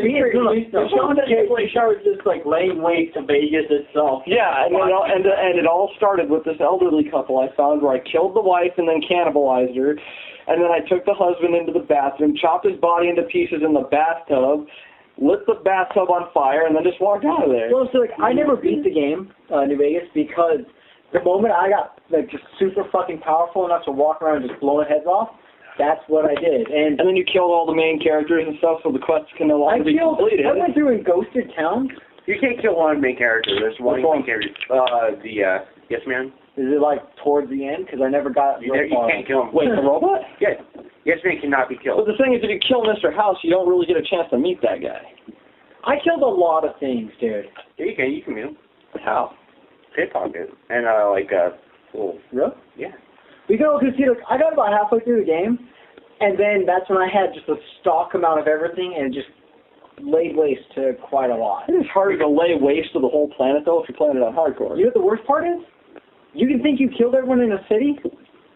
just laying waste to Vegas itself. Yeah, and it all started with this elderly couple I found where I killed the wife and then cannibalized her, and then I took the husband into the bathroom, chopped his body into pieces in the bathtub, lit the bathtub on fire, and then just walked out of there. Well, so I never beat the game, New Vegas, because the moment I got just super fucking powerful enough to walk around and just blowing heads off, that's what I did. And then you killed all the main characters and stuff, so the quests can no longer be completed. I went through in Ghosted Town. You can't kill one main character. There's one main character. Yes Man. Is it towards the end? Because I never got. You can't kill him. Wait, the robot? Yeah. Yes Man cannot be killed. But the thing is, if you kill Mr. House, you don't really get a chance to meet that guy. I killed a lot of things, dude. Yeah, you can meet him. How? Pickpocket. And, Really? Yeah. Because, see, I got about halfway through the game, and then that's when I had just a stock amount of everything, and just laid waste to quite a lot. It's harder to lay waste to the whole planet, though, if you're playing it on hardcore. You know what the worst part is? You can think you killed everyone in a city,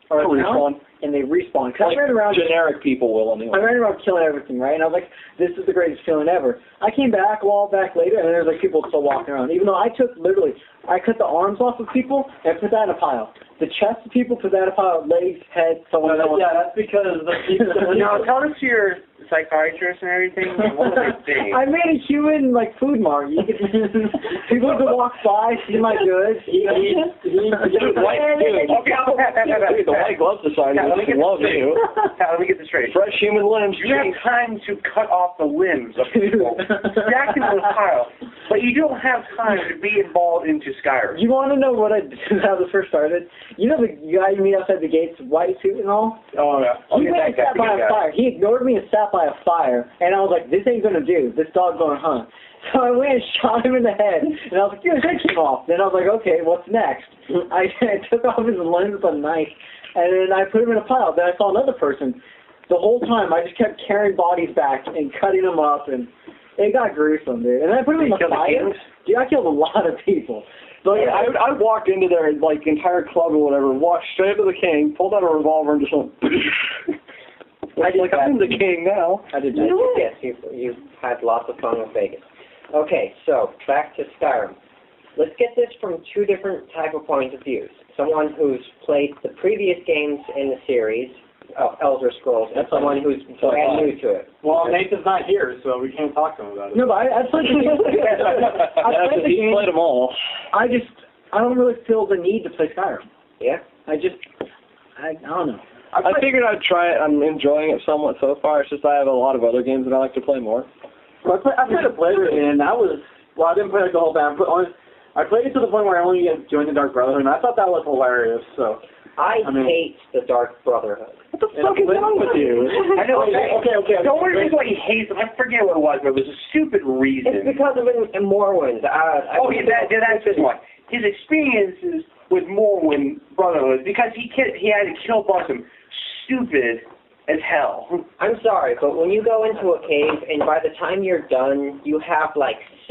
or a town, and they respawn. Cause I ran around, generic people will anyway. I ran around killing everything, right? And I was like, this is the greatest feeling ever. I came back a while back later, and there's like people still walking around. Even though I cut the arms off of people and put that in a pile. The chest of people, put that in a pile. Legs, head, so on. Yeah, that's because tell us your psychiatrist and everything. What do they think? I made a human food mart. You could, people could walk by, see my goods. The White Glove Society love you. Let me get this straight. Fresh human limbs. You have time to cut off the limbs of people, stack them in a pile, but you don't have time to be involved into Skyrim. You want to know what I did, how this first started? You know the guy you meet outside the gates, white suit and all? Oh, yeah. He got sat by a fire. He ignored me and sat by a fire, and I was like, this ain't going to do. This dog's going to hunt. So I went and shot him in the head, and I was like, your head came off. Then I was like, okay, what's next? I took off his limbs with a knife, and then I put him in a pile. Then I saw another person. The whole time, I just kept carrying bodies back and cutting them up, and it got gruesome, dude. And then I put him in the fire. Dude, I killed a lot of people. So I walked into their entire club or whatever, walked straight to the king, pulled out a revolver, and just went. I'm the king now. I did that. Yes, you've had lots of fun with Vegas. Okay, so back to Skyrim. Let's get this from two different type of points of view. Someone who's played the previous games in the series of Elder Scrolls, and someone who's brand new to it. Well, Nathan's not here, so we can't talk to him about it. No, but I played the game. He's played them all. I don't really feel the need to play Skyrim. Yeah? I don't know. I figured I'd try it. I'm enjoying it somewhat so far. It's just I have a lot of other games that I like to play more. Well, I played a Blizzard, and I didn't play it the whole time. I played it to the point where I only joined the Dark Brotherhood, and I thought that was hilarious, so... I hate the Dark Brotherhood. What the fuck is wrong with you? I know. Okay. The only reason why he hates them, I forget what it was, but it was a stupid reason. It's because of Morrowind. That's this one. His experiences with Morrowind Brotherhood, because he had to kill a bunch of stupid as hell. I'm sorry, but when you go into a cave, and by the time you're done, you have 600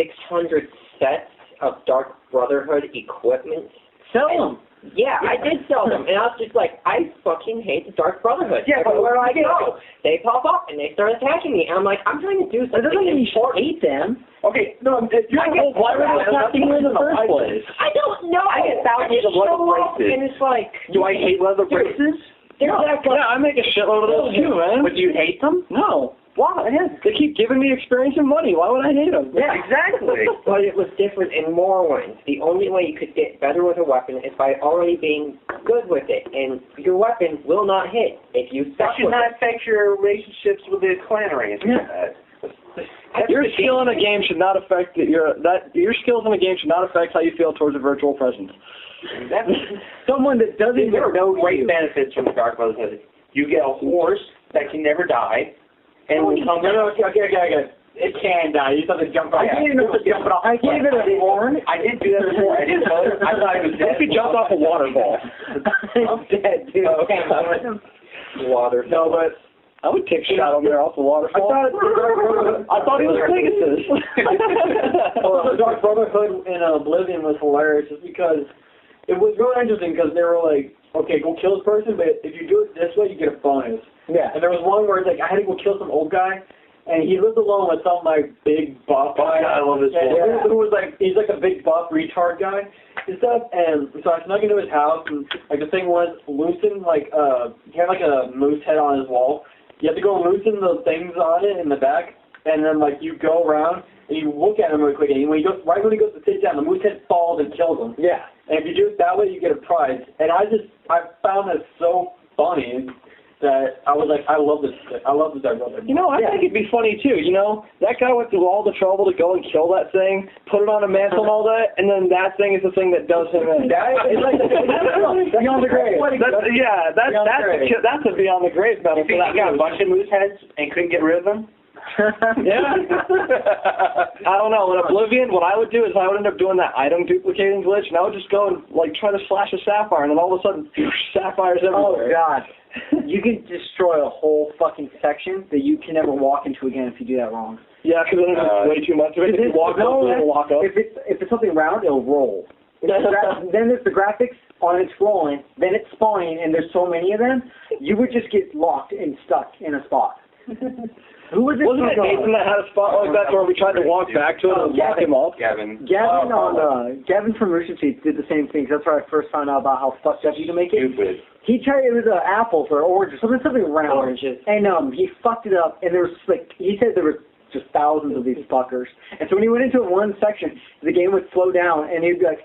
sets of Dark Brotherhood equipment. Sell them. Yeah, I did sell them, and I was just like, I fucking hate the Dark Brotherhood. Yeah, but where I go, they pop up and they start attacking me, and I'm like, I'm trying to do something. It doesn't mean you hate them. Okay, no, why were they attacking you in the first place? I don't know. I get thousands of leather braces. And it's like, do I hate leather braces? Yeah, I make a shitload of those too, man. But do you hate them? No. Why? They keep giving me experience and money. Why would I hate them? Yeah, exactly. But it was different in Morrowind. The only way you could get better with a weapon is by already being good with it, and your weapon will not hit if you suck. That should not affect your relationships with the clan or anything like that. Your skill in a game should not affect your skills in a game should not affect how you feel towards a virtual presence. That's someone that doesn't there are no great benefits from the Dark Brotherhood. You get a horse that can never die. And okay. It can die. You have to jump off. I gave it a horn. I did do that before. I didn't know it. I thought it was dead. He jumped off a waterfall. I'm dead, dude. Okay. Water. No, but I would take a shot on there off the waterfall. I thought he was Pegasus. The Dark Brotherhood in Oblivion was hilarious just because it was really interesting because they were like, okay, go kill this person, but if you do it this way, you get a bonus. Yeah. And there was one where I had to go kill some old guy, and he lived alone with some big buff guy. I love this one. Who was he's a big buff retard guy and stuff. And so I snuck into his house, and the thing was loosen he had a moose head on his wall. You have to go loosen the things on it in the back, and then you go around and you look at him really quick, and when he goes to sit down, the moose head falls and kills him. Yeah. And if you do it that way, you get a prize. And I found that so funny that I was like, I love this Dark Brotherhood. I think it'd be funny too. That guy went through all the trouble to go and kill that thing, put it on a mantle and all that, and then that thing is the thing that does him in. It's beyond the grave. That's a beyond the grave medal. You think he got a bunch of moose heads and couldn't get rid of them? Yeah. I don't know. In Oblivion, what I would do is I would end up doing that item duplicating glitch, and I would just go and try to slash a sapphire, and then all of a sudden, sapphires everywhere. Oh God! You can destroy a whole fucking section that you can never walk into again if you do that wrong. Yeah, because then it's way too much of it. If you walk up, it'll walk up. If it's something round, it'll roll. Then there's the graphics. on its rolling, then it's spawning, and there's so many of them, you would just get locked and stuck in a spot. Who was it? Wasn't it Nathan that had a spot like that where we tried to walk back to him and lock him up? Gavin From Rooster Teeth did the same thing. That's where I first found out about how fucked up you can make it. Stupid. He tried, it was apples or oranges, something round. Oranges. And he fucked it up, and there was he said there were just thousands of these fuckers. And so when he went into one section, the game would slow down, and he'd be like,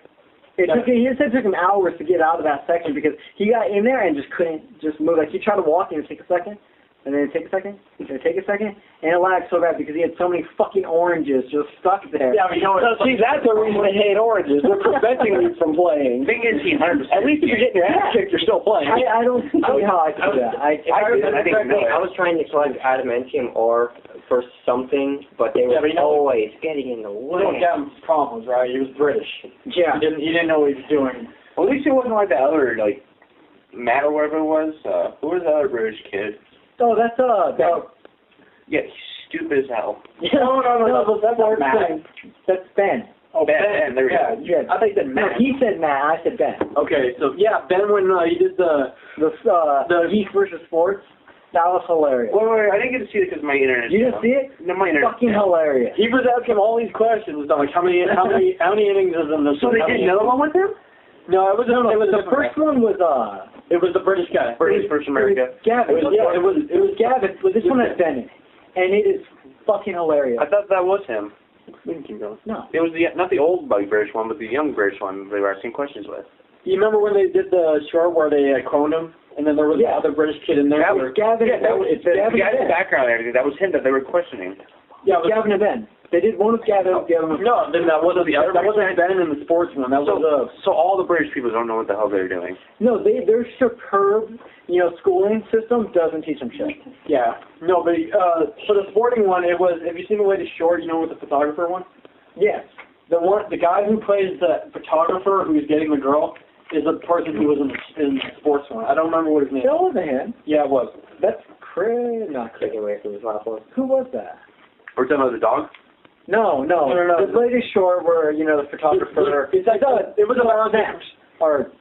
he said it took him hours to get out of that section because he got in there and just couldn't just move. Like, he'd try to walk, and it'd take a second, and then it'd take a second, and it'd take a second, and it lagged so bad because he had so many fucking oranges just stuck there. Yeah, see, that's the reason I hate oranges. They're preventing you from playing. Thing is, he 100%. At least if you're getting your ass kicked, you're still playing. I don't see how I could do that. I was trying to collect adamantium ore for something, but they were always getting in the way. You know Gavin's problems, right? He was British. Yeah. He didn't know what he was doing. Well, at least it wasn't like that other, like, Matt or whatever it was. Who was the other British kid? Oh, that's Yeah, he's stupid as hell. No, that's Matt. That's Ben. Oh, Ben. There we go. Yeah. I think that Matt. No, he said Matt. I said Ben. Okay, so yeah, Ben when he did the Geek versus Sports. That was hilarious. Wait, I didn't get to see it because my internet. You didn't see it? No, my internet. Fucking hilarious. he was asking him all these questions, like how many innings is in this? So they did another one with him? No, it was the first one was It was the British guy. British America. Gavin. It was Gavin. But this one has Ben in it, and it is fucking hilarious. I thought that was him. We can keep going. No. It was not the old British one, but the young British one they were asking questions with. You remember when they did the short where they cloned him, and then there was the other British kid in there? That was Gavin. Yeah, that was it's the Gavin guy in and the Ben. background and everything. That was him that they were questioning. Yeah, Gavin and Ben. They did one with Gavin. The other one. No, then that wasn't the other. That wasn't Ben in the sports one. That was So all the British people don't know what the hell they're doing. No, their superb, schooling system doesn't teach them shit. Yeah. No, but for the sporting one, it was. Have you seen the latest short? You know, with the photographer one. Yes. The guy who plays the photographer who's getting the girl is the person who was in the sports one. I don't remember what his name. That wasn't him. Yeah, it was. That's crazy. Not crazy. Taking away from his last one. Who was that? We're talking about the dog? No. The latest short where the photographer. It's like it was a Valentine's or.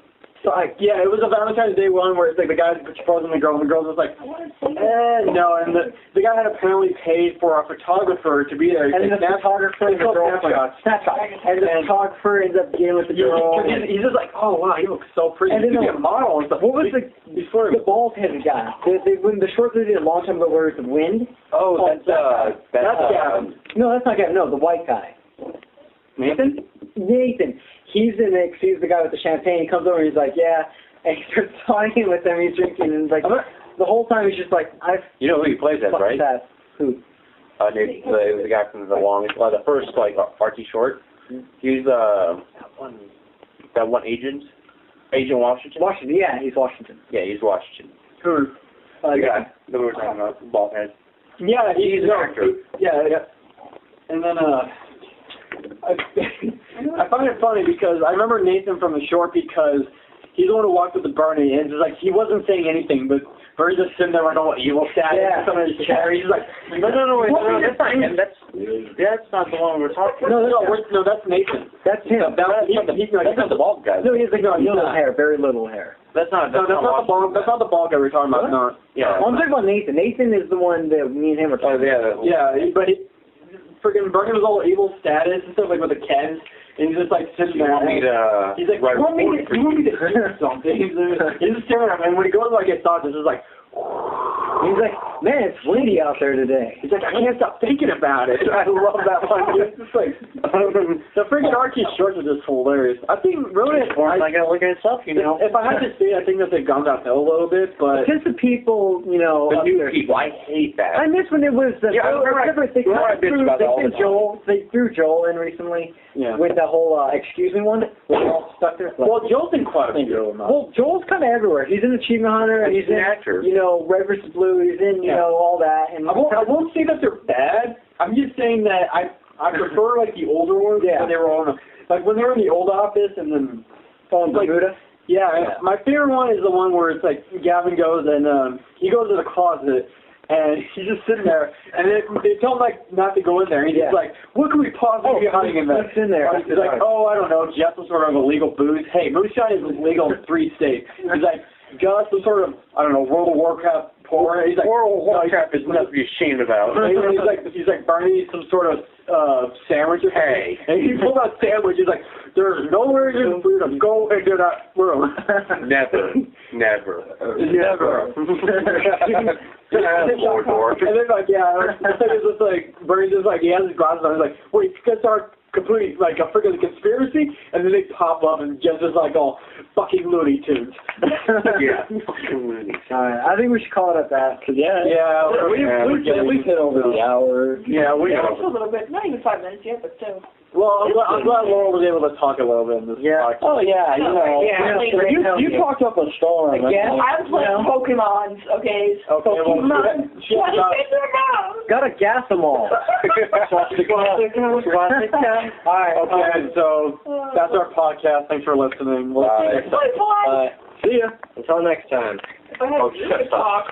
So it was a Valentine's Day one where it's like the guy proposing the girl, and the girl was like, no, and the guy had apparently paid for a photographer to be there. And then the photographer and the girl Snapshot. And the photographer ends up getting with the girl. He's just like, oh wow, he looks so pretty. And then he could be a model and stuff. What was the bald-headed guy? When the short they did a long time ago where it was the wind. Oh, that's Gavin. No, that's not Gavin. No, the white guy. Nathan. He's the next. He's the guy with the champagne. He comes over and he's like, yeah. And he starts talking with him. He's drinking and like the whole time he's just like, You know who he plays as, right? Who? The guy from the first Archie short. He's that one Agent Washington. Yeah, he's Washington. Yeah, he's Washington. Who? The guy that we were talking about, bald head. Yeah, he's an actor. Yeah. And then I find it funny because I remember Nathan from the short because he's the one who walked with the Bernie, and it's like he wasn't saying anything, but Bernie's just sitting there like, oh, evil status. Yeah. Some of his chair. He's like, no, wait, that's not him. That's not the one we're talking about. No, No, that's Nathan. That's him. That's not the bald guy. No, he's like, little hair, very little hair. That's not the bald guy we're talking about. No. Yeah. I'm talking about Nathan. Nathan is the one that me and him were talking about. Yeah, but freaking Bernie was all evil status and stuff, like with the Kens, and he's just like sitting there. He's like, you want me to do something? He's just staring at him, and when he goes like his thoughts, it's just like, he's like, man, it's windy out there today. He's like, I can't stop thinking about it. I love that one. It's just like, the freaking Archie shorts are just hilarious. I think really, I gotta look at himself, If I had to say, I think that they've gone downhill a little bit, but since the people, the new people, I hate that. I miss when it was the I remember they threw Joel in recently with the whole excuse me one. Where they're all stuck there. Well, Joel's in quite a few. Well, Joel's kind of everywhere. He's in Achievement Hunter, and he's an actor. Red vs. Blue. He's in all that. And I won't say that they're bad. I'm just saying that I prefer like the older ones when they were on when they were in the old office and then Bermuda. Yeah, my favorite one is the one where it's like Gavin goes and he goes to the closet And he's just sitting there, and they tell him, like, not to go in there. And he's like, what could we possibly be hiding in there? What's in there? He's like, I don't know, just some sort of illegal booze. Hey, moonshine is legal in 3 states. He's like, just some sort of, I don't know, World of Warcraft porn. He's like, World of Warcraft is nothing to be ashamed about. he's like burning some sort of sandwich. Hey. And he pulled out sandwich. He's like, there's nowhere in freedom. Go into that room. Never. Never. And then like, it's just like, Bernie's just like, he has his glasses on. He's like, wait, you guys are completely like a freaking conspiracy? And then they pop up and just like all fucking Looney Tunes. Yeah, fucking Looney. I think we should call it at that. Cause we hit over the hour. Yeah, we Just a little bit. Not even 5 minutes yet, but still. Well, I'm glad Laurel was able to talk a little bit in this podcast. Oh yeah, you know. Yeah, you talked up a storm. Yeah, I'm playing Pokemons, okay? Pokemon. Gotta gas them all. Alright, okay, so that's our podcast. Thanks for listening. We'll see you next time. Bye. See ya. Until next time. If I had to talk.